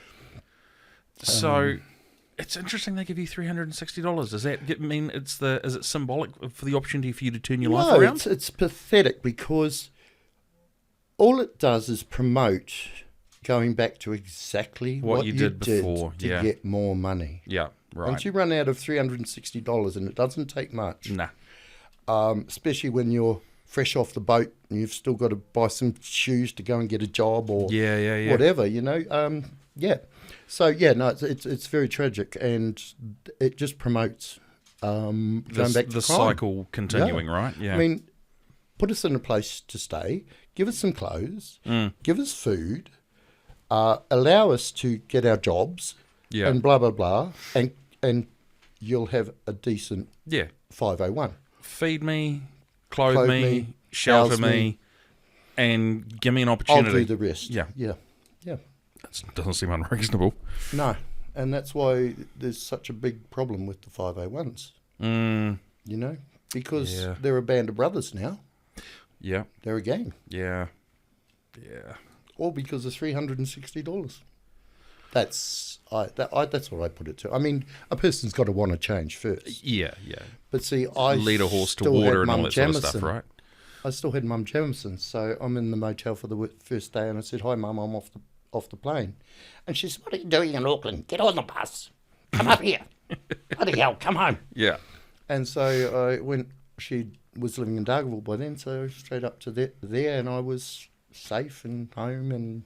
So it's interesting they give you $360. Does that mean is it symbolic for the opportunity for you to turn your life around? It's pathetic because all it does is promote going back to exactly What you did before, to yeah. get more money. Yeah. Right. Once you run out of $360, and it doesn't take much, Nah. especially when you're fresh off the boat and you've still got to buy some shoes to go and get a job or Yeah. whatever, yeah. So no, it's very tragic, and it just promotes going back to the crime. cycle continuing, right? Yeah. I mean, put us in a place to stay, give us some clothes, give us food, allow us to get our jobs, Yeah. and blah blah blah, and you'll have a decent Yeah. 501. Feed me, clothe me, me, shelter house me, me. and give me an I'll opportunity. do the rest. Yeah. yeah. That doesn't seem unreasonable. No, and that's why there's such a big problem with the 501s. Mm, Because Yeah. they're a band of brothers now. yeah. They're a gang, Yeah. Yeah. all because of $360. That's that's what I put it to. I mean, a person's got to want to change first. Yeah. But see, I Lead a horse to still water had and all Mum that sort of stuff, Jamison. right? I still had Mum Jamison, so I'm in the motel for the first day, and I said, "Hi, Mum, I'm off the plane," and she said, "What are you doing in Auckland? Get on the bus. Come up here. Bloody hell, come home." Yeah. And so I went. She was living in Dargaville by then, so straight up to there, and I was safe and home, and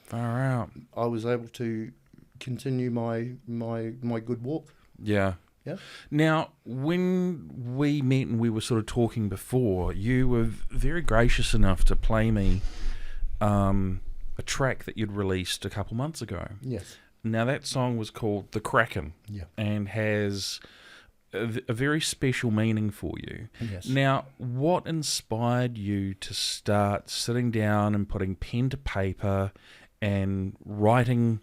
Far out. I was able to continue my good walk. Yeah. Yeah. Now, when we met and we were sort of talking before, you were very gracious enough to play me a track that you'd released a couple months ago. Yes. Now, that song was called The Kraken. Yeah. And has a very special meaning for you. Yes. Now, what inspired you to start sitting down and putting pen to paper and writing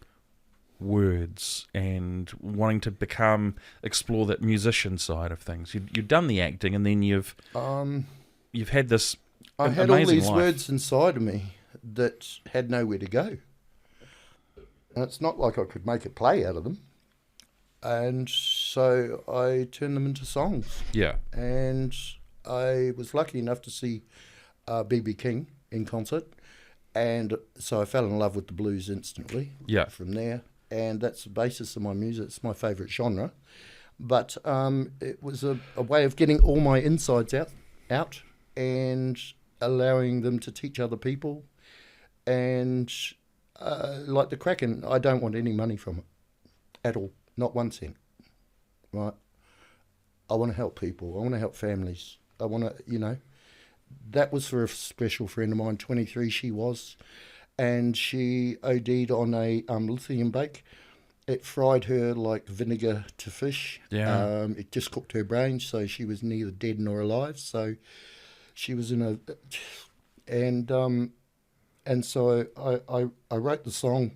words and wanting to explore that musician side of things? You've done the acting, and then you've had this I had amazing all these life. words inside of me that had nowhere to go. And it's not like I could make a play out of them. And so I turned them into songs. Yeah. And I was lucky enough to see B.B. King in concert, and so I fell in love with the blues instantly. Yeah. From there, and that's the basis of my music. It's my favourite genre, but it was a way of getting all my insides out, and allowing them to teach other people, and like the Kraken, I don't want any money from it at all, not 1 cent. Right? I want to help people. I want to help families. I want to, that was for a special friend of mine, 23 she was, and she OD'd on a lithium bake. It fried her like vinegar to fish. Yeah. It just cooked her brains, so she was neither dead nor alive. So she was in a... And so I wrote the song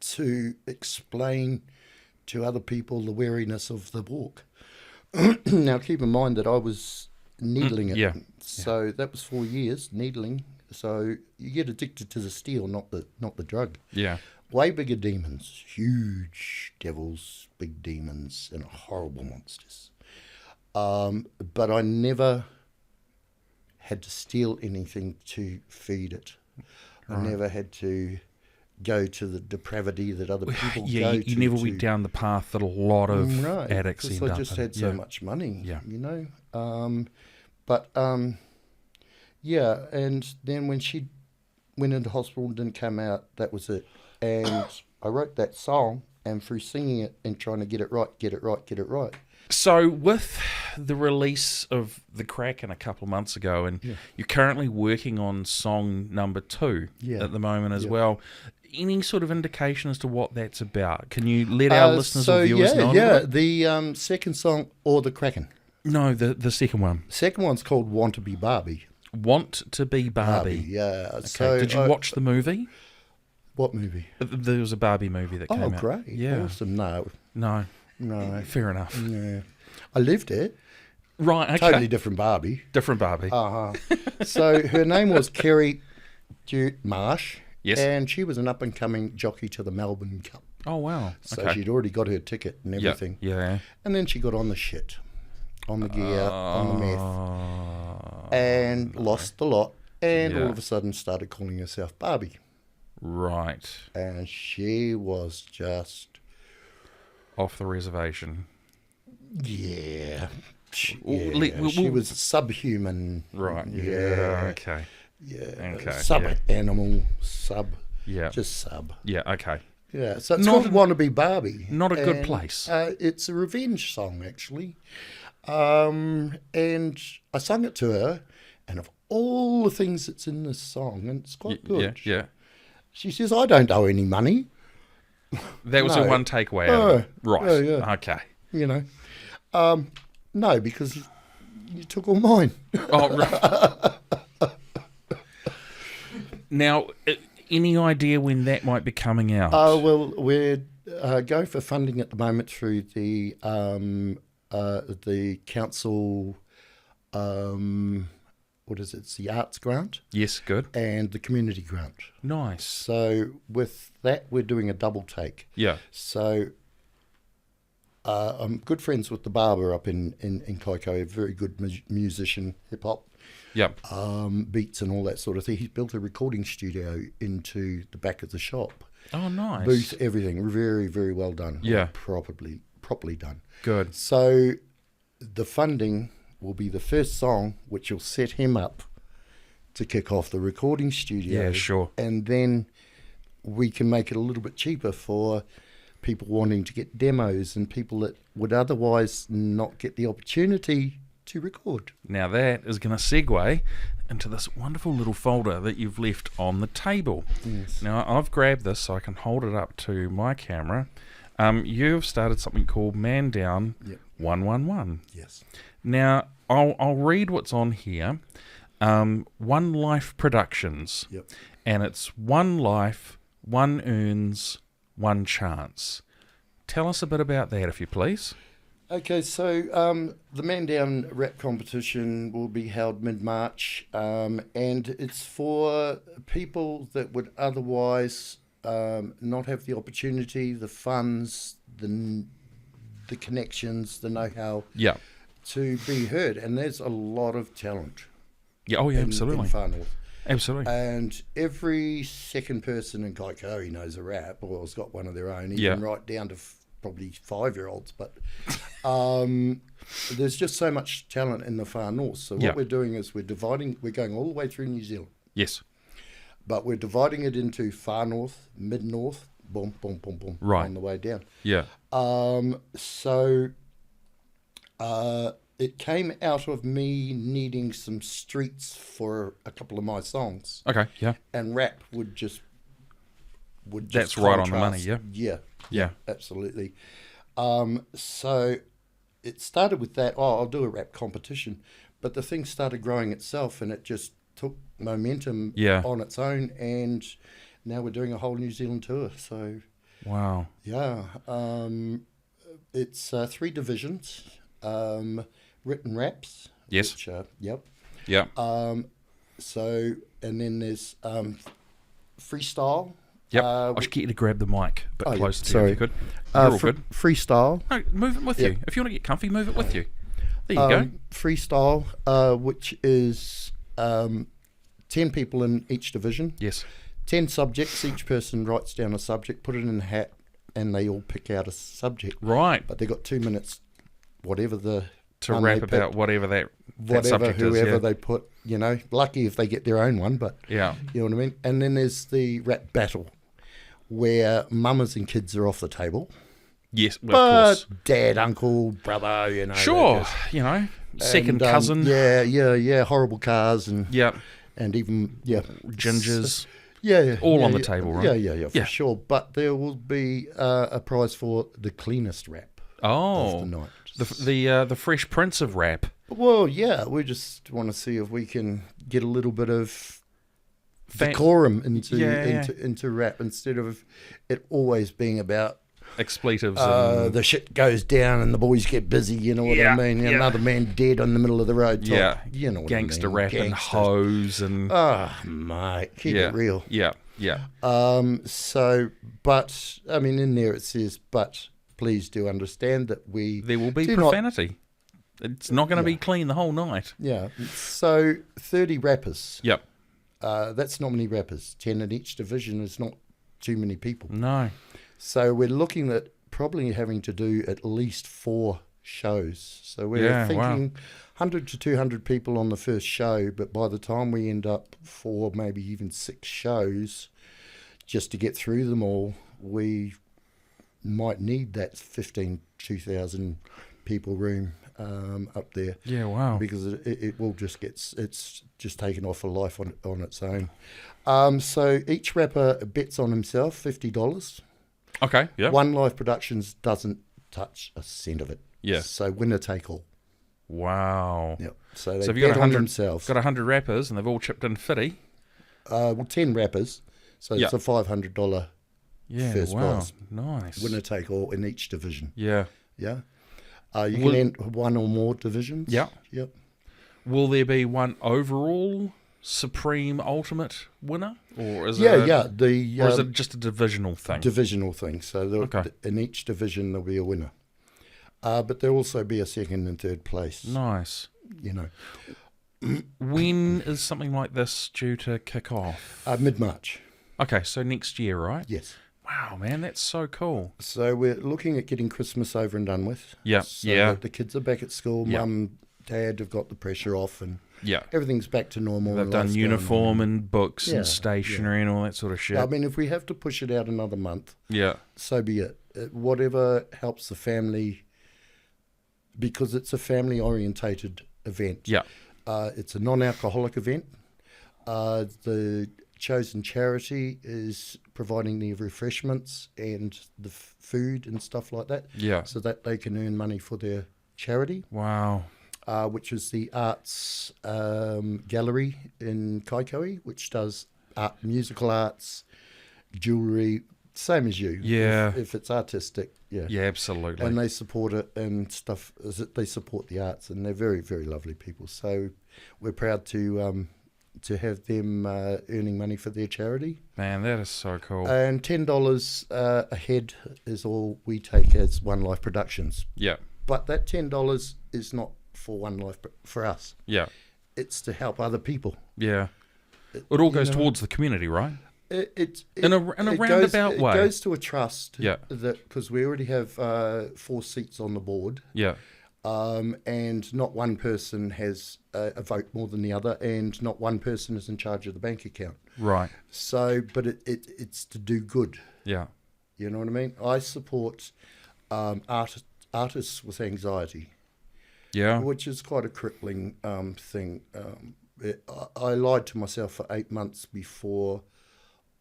to explain to other people the weariness of the walk. Now, keep in mind that I was needling it. Yeah. So that was 4 years, needling. So you get addicted to the steel, not the drug. Yeah. Way bigger demons, huge devils, big demons, and horrible monsters. But I never had to steal anything to feed it. Right. I never had to go to the depravity that other people Yeah, go you to. never went down the path that a lot of Right, addicts because end I up just in. had so much money, Yeah. Yeah, and then when she went into hospital and didn't come out, that was it. And I wrote that song, and through singing it and trying to get it right. So with the release of The Kraken a couple of months ago, and you're currently working on song number 2 at the moment as well, any sort of indication as to what that's about? Can you let our listeners or viewers know? The second song, or The Kraken. No, the second one. The second one's called Want to Be Barbie. Want to Be Barbie. Yeah. Okay. So did you watch the movie? What movie? There was a Barbie movie that came out. Oh, great. Yeah. Awesome. No. Fair enough. Yeah. I lived it. Right, okay. Totally different Barbie. Different Barbie. So her name was Kerry Marsh. Yes. And she was an up-and-coming jockey to the Melbourne Cup. Oh, wow. So Okay. she'd already got her ticket and everything. Yeah. And then she got on the shit, on the gear, on the meth, and lost the lot. And all of a sudden started calling herself Barbie. Right. And she was just... Off the reservation. Yeah. She was subhuman. Right. Yeah. Okay. Yeah. Okay, Sub-animal. Yeah. Just sub. Yeah, okay. Yeah. So it's Not called Want to Be Barbie. Not a good place. It's a revenge song, actually. And I sung it to her, and of all the things that's in this song, and it's quite good. Yeah. She says, I don't owe any money. That was her one takeaway out of it. Right. Yeah. Okay. No, because you took all mine. Oh, right. Now, any idea when that might be coming out? Well, we're going for funding at the moment through the council, what is it? It's the arts grant. Yes, good. And the community grant. Nice. So with that, we're doing a double take. Yeah. So I'm good friends with the barber up in Kaikoai, a very good musician, hip hop. Yep. Beats and all that sort of thing. He's built a recording studio into the back of the shop. Oh, nice. Booth, everything. Very, very well done. Yeah. Properly done. Good. So the funding will be the first song which will set him up to kick off the recording studio. Yeah, sure. And then we can make it a little bit cheaper for people wanting to get demos and people that would otherwise not get the opportunity to record. Now that is going to segue into this wonderful little folder that you've left on the table. Yes. Now I've grabbed this so I can hold it up to my camera. You've started something called Man Down 111. Yes. Now I'll read what's on here. One Life Productions. Yep. And it's one life, one earns, one chance. Tell us a bit about that, if you please. Okay, so the Man Down rap competition will be held mid-March, and it's for people that would otherwise not have the opportunity, the funds, the connections, the know-how to be heard. And there's a lot of talent Yeah. Oh, yeah. in Absolutely. Far North. Absolutely. And every second person in Kaikoui knows a rap or has got one of their own, even Yeah. right down to probably 5-year-olds. But there's just so much talent in the Far North. So what Yeah. we're doing is we're going all the way through New Zealand. Yes. But we're dividing it into Far North, Mid North, boom, boom, boom, boom, Right. on the way down. Yeah. So it came out of me needing some streets for a couple of my songs, Okay. Yeah. and rap would just That's right on the money, contrast. yeah. Yeah, Yeah. absolutely. So it started with that. I'll do a rap competition, but the thing started growing itself, and it just took momentum Yeah. on its own, and now we're doing a whole New Zealand tour. So Wow. yeah, it's 3 divisions: written raps. Yes. Which, yep. Yeah. So and then there's freestyle. Yep. I should get you to grab the mic a bit oh, yeah, closer to you sorry. if you could. You're all good. Freestyle. No, move it with Yep. you. If you want to get comfy, move it with you. There you go. Freestyle, which is 10 people in each division, Yes. 10 subjects. Each person writes down a subject, put it in a hat, and they all pick out a subject. Right. But they've got 2 minutes, whatever the To one rap they about pick, whatever that whatever subject whoever is. Yeah. they put. Lucky if they get their own one, but Yeah. you know what I mean. And then there's the rap battle, where mamas and kids are off the table, Yes. Well, but of course. dad, uncle, brother, they're Sure. just- You know, second and, cousin. yeah, horrible cars and Yeah. and even Gingers. yeah, All yeah, on the yeah, table, right? Yeah, for Yeah. sure. But there will be a prize for the cleanest rap of Oh. the night. The Fresh Prince of rap. Well, yeah, we just want to see if we can get a little bit of Fan- decorum into Yeah. into rap instead of it always being about Expletives. And, the shit goes down and the boys get busy. You know what Yeah, I mean? yeah. Another man dead on the middle of the road. Type, yeah. you know what Gangster I mean? rap and Gangster. hoes and. Mate, keep yeah. it real. Yeah. Yeah. But I mean, in there it says, but please do understand that we There will be do not- profanity. It's not going to be clean the whole night. Yeah. So 30 rappers. Yep. That's not many rappers. 10 in each division is not too many people. No. So we're looking at probably having to do at least 4 shows. So we're Yeah, thinking wow. 100 to 200 people on the first show, but by the time we end up 4, maybe even 6 shows, just to get through them all, we might need that 2,000 people room up there. Yeah. Wow. Because it will just it's just taken off a life on its own. So each rapper bets on himself $50. Okay. Yeah. One Live Productions doesn't touch a cent of it. Yeah. So winner take all. Wow. Yep. So they So if you got bet on 100, themselves. got 100 rappers and they've all chipped in 50. 10 rappers. So Yeah. it's a $500 Yeah. First wow. prize. Nice. winner take all in each division. Yeah. Yeah. You Will- can enter 1 or more divisions. Yeah. Yep. Will there be one overall supreme ultimate winner, or is Yeah, it? yeah. The Or is it just a divisional thing? divisional thing. So Okay. in each division there'll be a winner. But there'll also be a second and third place. Nice. You know, When is something like this due to kick off? mid-March. Okay, so next year, right? Yes. Wow, man, that's so cool. So we're looking at getting Christmas over and done with. Yeah, So yeah. that the kids are back at school. Yeah. Mum, Dad have got the pressure off, and Yeah. everything's back to normal. They've and done life's going uniform on. and books Yeah, and stationery and all that sort of shit. I mean, if we have to push it out another month, Yeah. so be it. Whatever helps the family, because it's a family-orientated event. Yeah. It's a non-alcoholic event. The chosen charity is providing the refreshments and the food and stuff like that, Yeah. so that they can earn money for their charity, Wow. which is the Arts Gallery in Kaikoui, which does musical arts, jewellery, same as you. Yeah. If it's artistic, yeah. Yeah, absolutely. And they support it and stuff. They support the arts, and they're very, very lovely people. So we're proud to have them earning money for their charity. Man, that is so cool. And $10 a head is all we take as One Life Productions. Yeah. But that $10 is not for one life, but for us. Yeah. It's to help other people. Yeah. It all goes towards the community, right? In a roundabout way. It goes to a trust. Yeah. That because we already have 4 seats on the board. Yeah. And not one person has a vote more than the other, and not one person is in charge of the bank account. Right. So, but it's to do good. Yeah. You know what I mean? I support artists with anxiety. Yeah. Which is quite a crippling thing. I lied to myself for 8 months before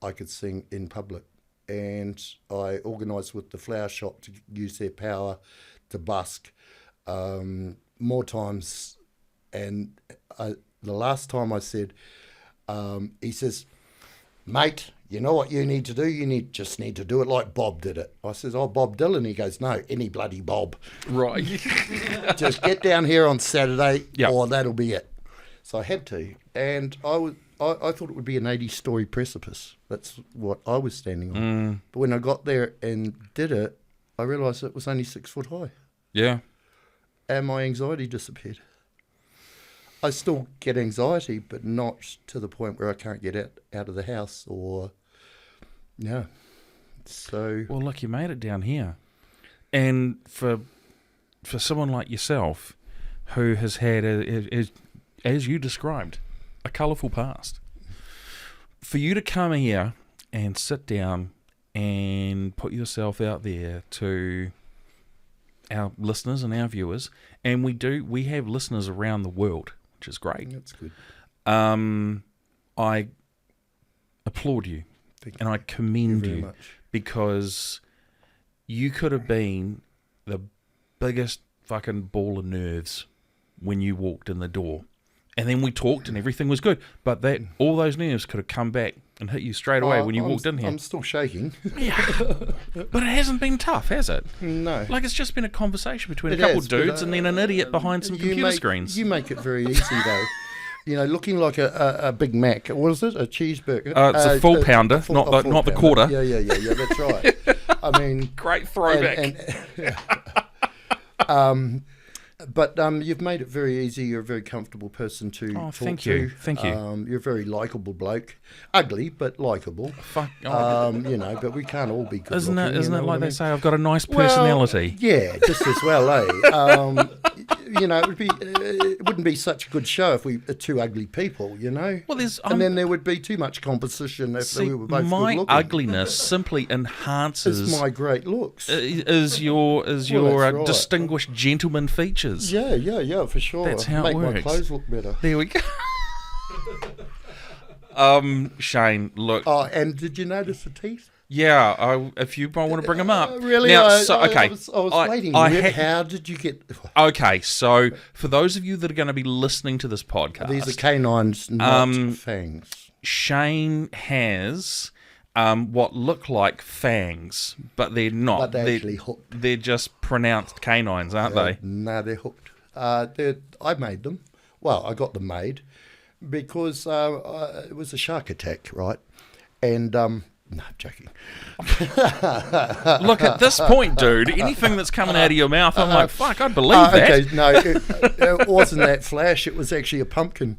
I could sing in public, and I organised with the flower shop to use their power to busk more times. And the last time I said, he says, "Mate, you know what you need to do? You just need to do it like Bob did it." I says, "Oh, Bob Dylan." He goes, "No, any bloody Bob. Right. Just get down here on Saturday, Yep. or that'll be it." So I had to, and I thought it would be an 80-story precipice. That's what I was standing on. But when I got there and did it, I realised it was only 6 foot high, Yeah. and my anxiety disappeared. I still get anxiety, but not to the point where I can't get out of the house or, yeah. So. Well, look, you made it down here. And for someone like yourself who has had, as you described, a colourful past, for you to come here and sit down and put yourself out there to our listeners and our viewers, and we have listeners around the world, which is great. That's good. I applaud you. Thank and I commend very you much. because you could have been the biggest fucking ball of nerves when you walked in the door. And then we talked and everything was good. But all those nerves could have come back and hit you straight away when you walked in here. I'm still shaking. Yeah. But it hasn't been tough, has it? No. Like, it's just been a conversation between It a couple has, of but, dudes and then an idiot behind some computer screens. You make it very easy, though. You know, looking like a Big Mac. What is it? A cheeseburger? It's a full pounder, not the pounder. quarter. Yeah, that's right. I mean... Great throwback. But you've made it very easy. You're a very comfortable person to talk thank to. you. Thank you. You're a very likeable bloke. Ugly, but likeable. Fuck. You know, but we can't all be good Isn't looking, it you know like what I they mean? say, I've got a nice personality? Well, yeah, just as well, eh? You know, it wouldn't be such a good show if we were 2 ugly people, you know? Well, and then there would be too much competition if we were both my good looking. ugliness simply enhances It's my great looks. is your that's right. distinguished gentleman features. Yeah, for sure. That's how it Make my works. clothes look better. There we go. Shane, look. Oh, and did you notice the teeth? Yeah, if you want to bring them up. Really? Now, I was waiting. How did you get... Okay, so for those of you that are going to be listening to this podcast... These are canines, not fangs. Shane has what look like fangs, but they're not. But they're actually hooked. They're just pronounced canines, aren't they? No, they're hooked. I made them. Well, I got them made because it was a shark attack, right? And... no, I'm joking. Look, at this point, dude, anything that's coming out of your mouth, I'm like, fuck, I'd believe that. Okay, no, it wasn't that flash. It was actually a pumpkin.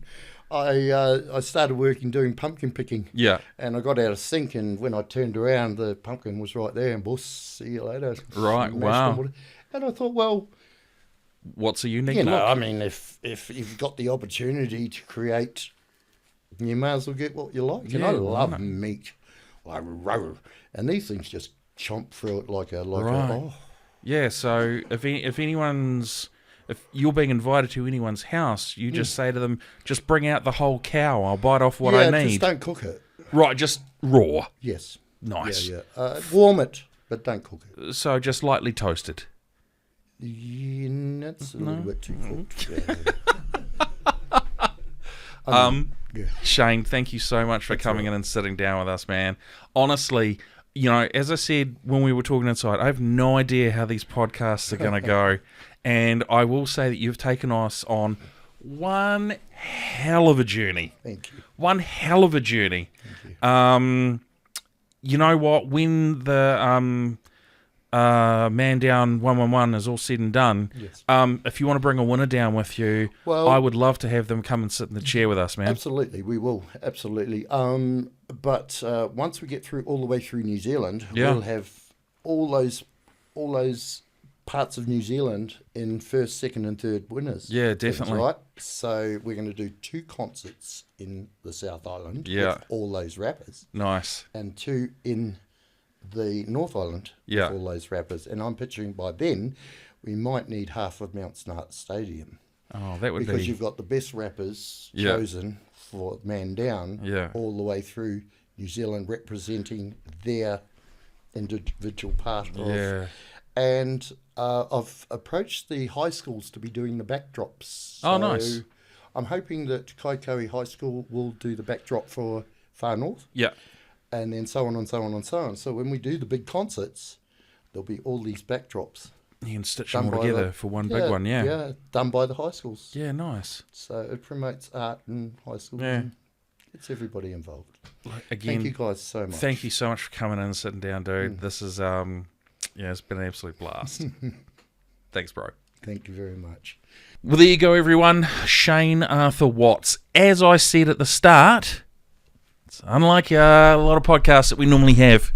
I started working doing pumpkin picking. Yeah. And I got out of sync, and when I turned around, the pumpkin was right there, and boss, see you later. Right, wow. And I thought, well... What's a unique You know, look? I mean, if you've got the opportunity to create, you may as well get what you like. And I love meat. And these things just chomp through it like a Right. Yeah, so if you're being invited to anyone's house, you just say to them, just bring out the whole cow, I'll bite off what I need. Just don't cook it. Right, just raw. Yes. Nice. Yeah. Warm it, but don't cook it. So just lightly toasted. Yeah, that's a little bit too cooked. Yeah. Shane, thank you so much for coming in and sitting down with us, man. Honestly, you know, as I said when we were talking inside, I have no idea how these podcasts are going to go. And I will say that you've taken us on one hell of a journey. Thank you. One hell of a journey. Thank you. You know what? When the Man Down 111 is all said and done, Yes. if you want to bring a winner down with you, Well, I would love to have them come and sit in the chair with us, man. absolutely, we will. Absolutely. But once we get through all the way through New Zealand, Yeah. we'll have all those parts of New Zealand in first, second, and third winners. Yeah, That's definitely. right. So we're going to do 2 concerts in the South Island Yeah. with all those rappers, Nice. and 2 in the North Island Yeah. with all those rappers. And I'm picturing by then we might need half of Mount Snart Stadium, Oh, that would because be... you've got the best rappers Yeah. chosen for Man Down, Yeah. all the way through New Zealand, representing their individual part of. Yeah. And I've approached the high schools to be doing the backdrops. Oh, nice. I'm hoping that Kaikohe High School will do the backdrop for Far North, Yeah. and then so on and so on and so on. So when we do the big concerts, there'll be all these backdrops. You can stitch Done them all by together the- for one big one, yeah. Yeah, done by the high schools. Yeah, nice. So it promotes art in high schools. Yeah. And gets everybody involved. Again, Thank you guys so much. thank you so much for coming in and sitting down, dude. This is, it's been an absolute blast. Thanks, bro. Thank you very much. Well, there you go, everyone. Shane Arthur Watts. As I said at the start, it's unlike a lot of podcasts that we normally have.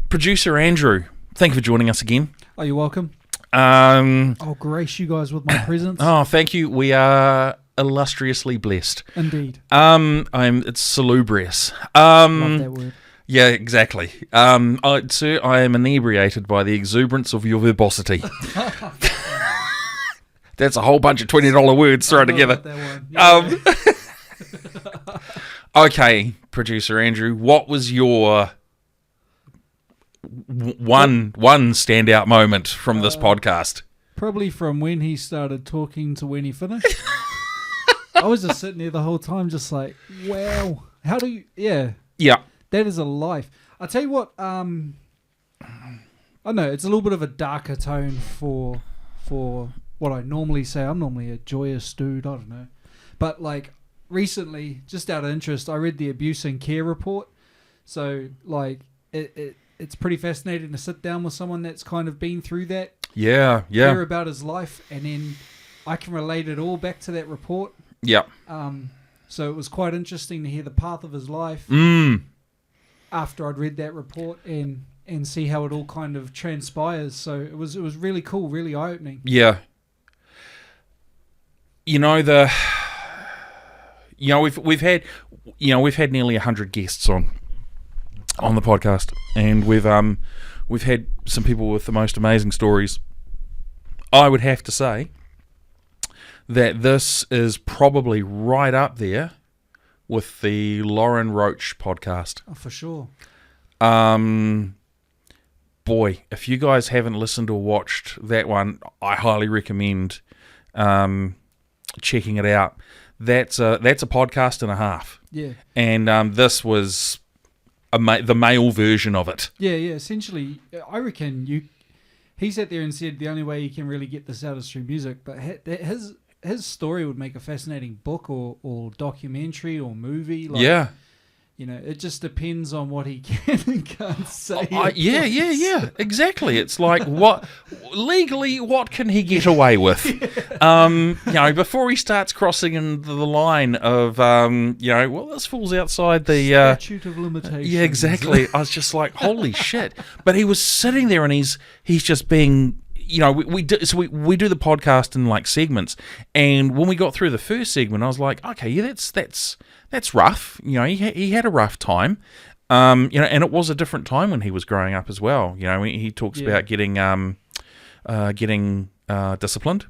Producer Andrew, thank you for joining us again. Oh, you're welcome. Um, I'll grace you guys with my presence. oh, thank you. We are illustriously blessed. Indeed. It's salubrious. Love that word. Yeah, exactly. Sir, I am inebriated by the exuberance of your verbosity. That's a whole bunch of $20 words thrown I know together. about that one. Yeah. Okay, producer Andrew, what was your one standout moment from this podcast? Probably from when he started talking to when he finished. I was just sitting there the whole time, just like, wow. How do you... Yeah, Yeah, that is a life. I'll tell you what, I know, it's a little bit of a darker tone for what I normally say. I'm normally a joyous dude, I don't know. But, like, recently, just out of interest, I read the Abuse and Care report. So, like, it's pretty fascinating to sit down with someone that's kind of been through that, yeah, hear about his life, and then I can relate it all back to that report. yeah. So it was quite interesting to hear the path of his life after I'd read that report and see how it all kind of transpires. So it was really cool, really eye-opening. Yeah. We've had nearly 100 guests on the podcast, and we've had some people with the most amazing stories. I would have to say that this is probably right up there with the Lauren Roach podcast. Oh, for sure. Boy, if you guys haven't listened or watched that one, I highly recommend checking it out. That's a podcast and a half, Yeah. and this was the male version of it. Yeah. Essentially, I reckon he sat there and said the only way you can really get this out is through music, but his story would make a fascinating book or documentary or movie. Like, Yeah. You know, it just depends on what he can and can't say. Yeah, exactly. It's like, what can he get away with? Before he starts crossing into the line of, this falls outside the statute of limitations. Yeah, exactly. I was just like, holy shit! But he was sitting there and he's just being. We do the podcast in like segments, and when we got through the first segment, I was like, okay, yeah, that's rough. He had a rough time, and it was a different time when he was growing up as well. He talks about getting disciplined,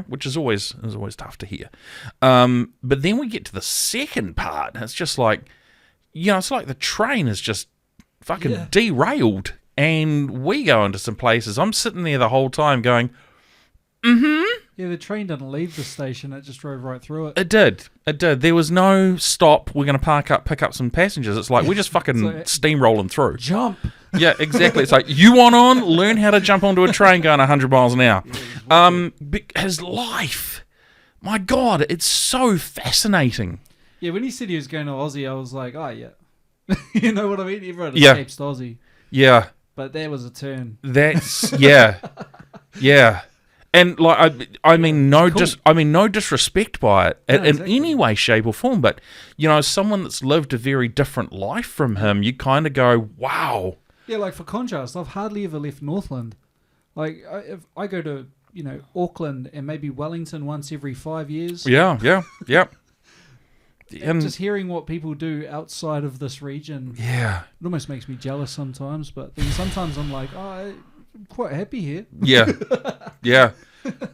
which is always tough to hear. But then we get to the second part, and it's just like, it's like the train is just fucking derailed. And we go into some places. I'm sitting there the whole time going, Yeah, the train didn't leave the station. It just drove right through it. It did. There was no stop. We're going to park up, pick up some passengers. It's like we're just fucking steamrolling through. Jump. Yeah, exactly. It's like, you want on? Learn how to jump onto a train going 100 miles an hour. His life, my God, it's so fascinating. Yeah, when he said he was going to Aussie, I was like, oh, yeah. You know what I mean? Everyone escapes to Aussie. Yeah. But there was a turn. That's yeah. And like I mean no no disrespect by it No, in exactly. any way, shape or form, but someone that's lived a very different life from him, you kind of go, wow. Yeah, like for contrast, I've hardly ever left Northland. Like if I go to Auckland and maybe Wellington once every 5 years. Yeah. And just hearing what people do outside of this region, Yeah. it almost makes me jealous sometimes. But then sometimes I'm like, I'm quite happy here. Yeah.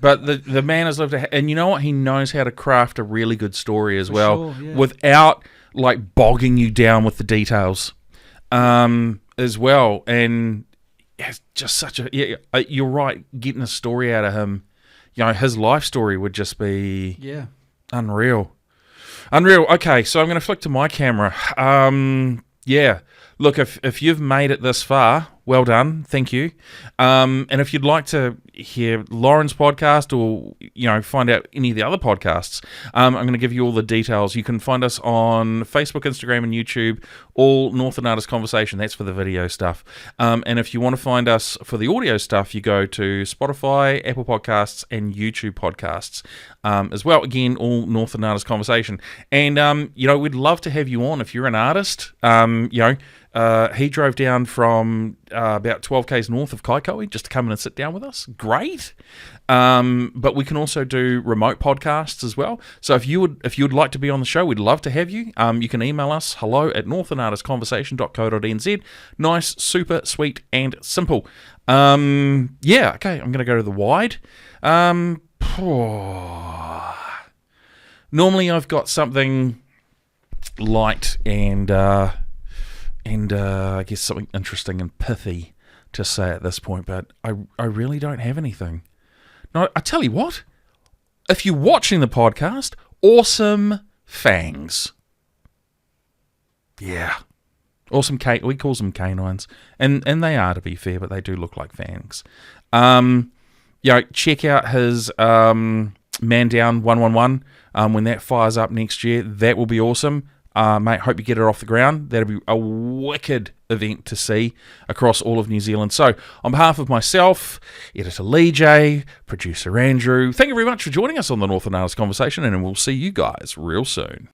But the man has lived and you know what? He knows how to craft a really good story as For well, sure, yeah. without like bogging you down with the details, as well. And it's just such you're right. Getting a story out of him, his life story would just be unreal. Okay, so I'm going to flick to my camera. Look, if you've made it this far, well done, thank you. And if you'd like to hear Lauren's podcast or find out any of the other podcasts, I'm going to give you all the details. You can find us on Facebook, Instagram, and YouTube. All Northland Artist Conversation. That's for the video stuff. And if you want to find us for the audio stuff, you go to Spotify, Apple Podcasts, and YouTube Podcasts as well. Again, all Northland Artist Conversation. And we'd love to have you on if you're an artist. He drove down from about 12 k's north of Kaikoui just to come in and sit down with us. Great. But we can also do remote podcasts as well. So if you would like to be on the show, we'd love to have you. You can email us hello@northlandartistconversation.co.nz. Nice, super sweet and simple. Okay, I'm going to go to the wide. Normally I've got something light and I guess something interesting and pithy to say at this point, but I really don't have anything. No, I tell you what, if you're watching the podcast, awesome fangs. Yeah. Awesome we call them canines, and they are, to be fair, but they do look like fangs. Check out his Man Down 111 when that fires up next year. That will be awesome. Mate, hope you get it off the ground. That'll be a wicked event to see across all of New Zealand. So, on behalf of myself, editor Lee J, producer Andrew, thank you very much for joining us on the Northern Artist Conversation, and we'll see you guys real soon.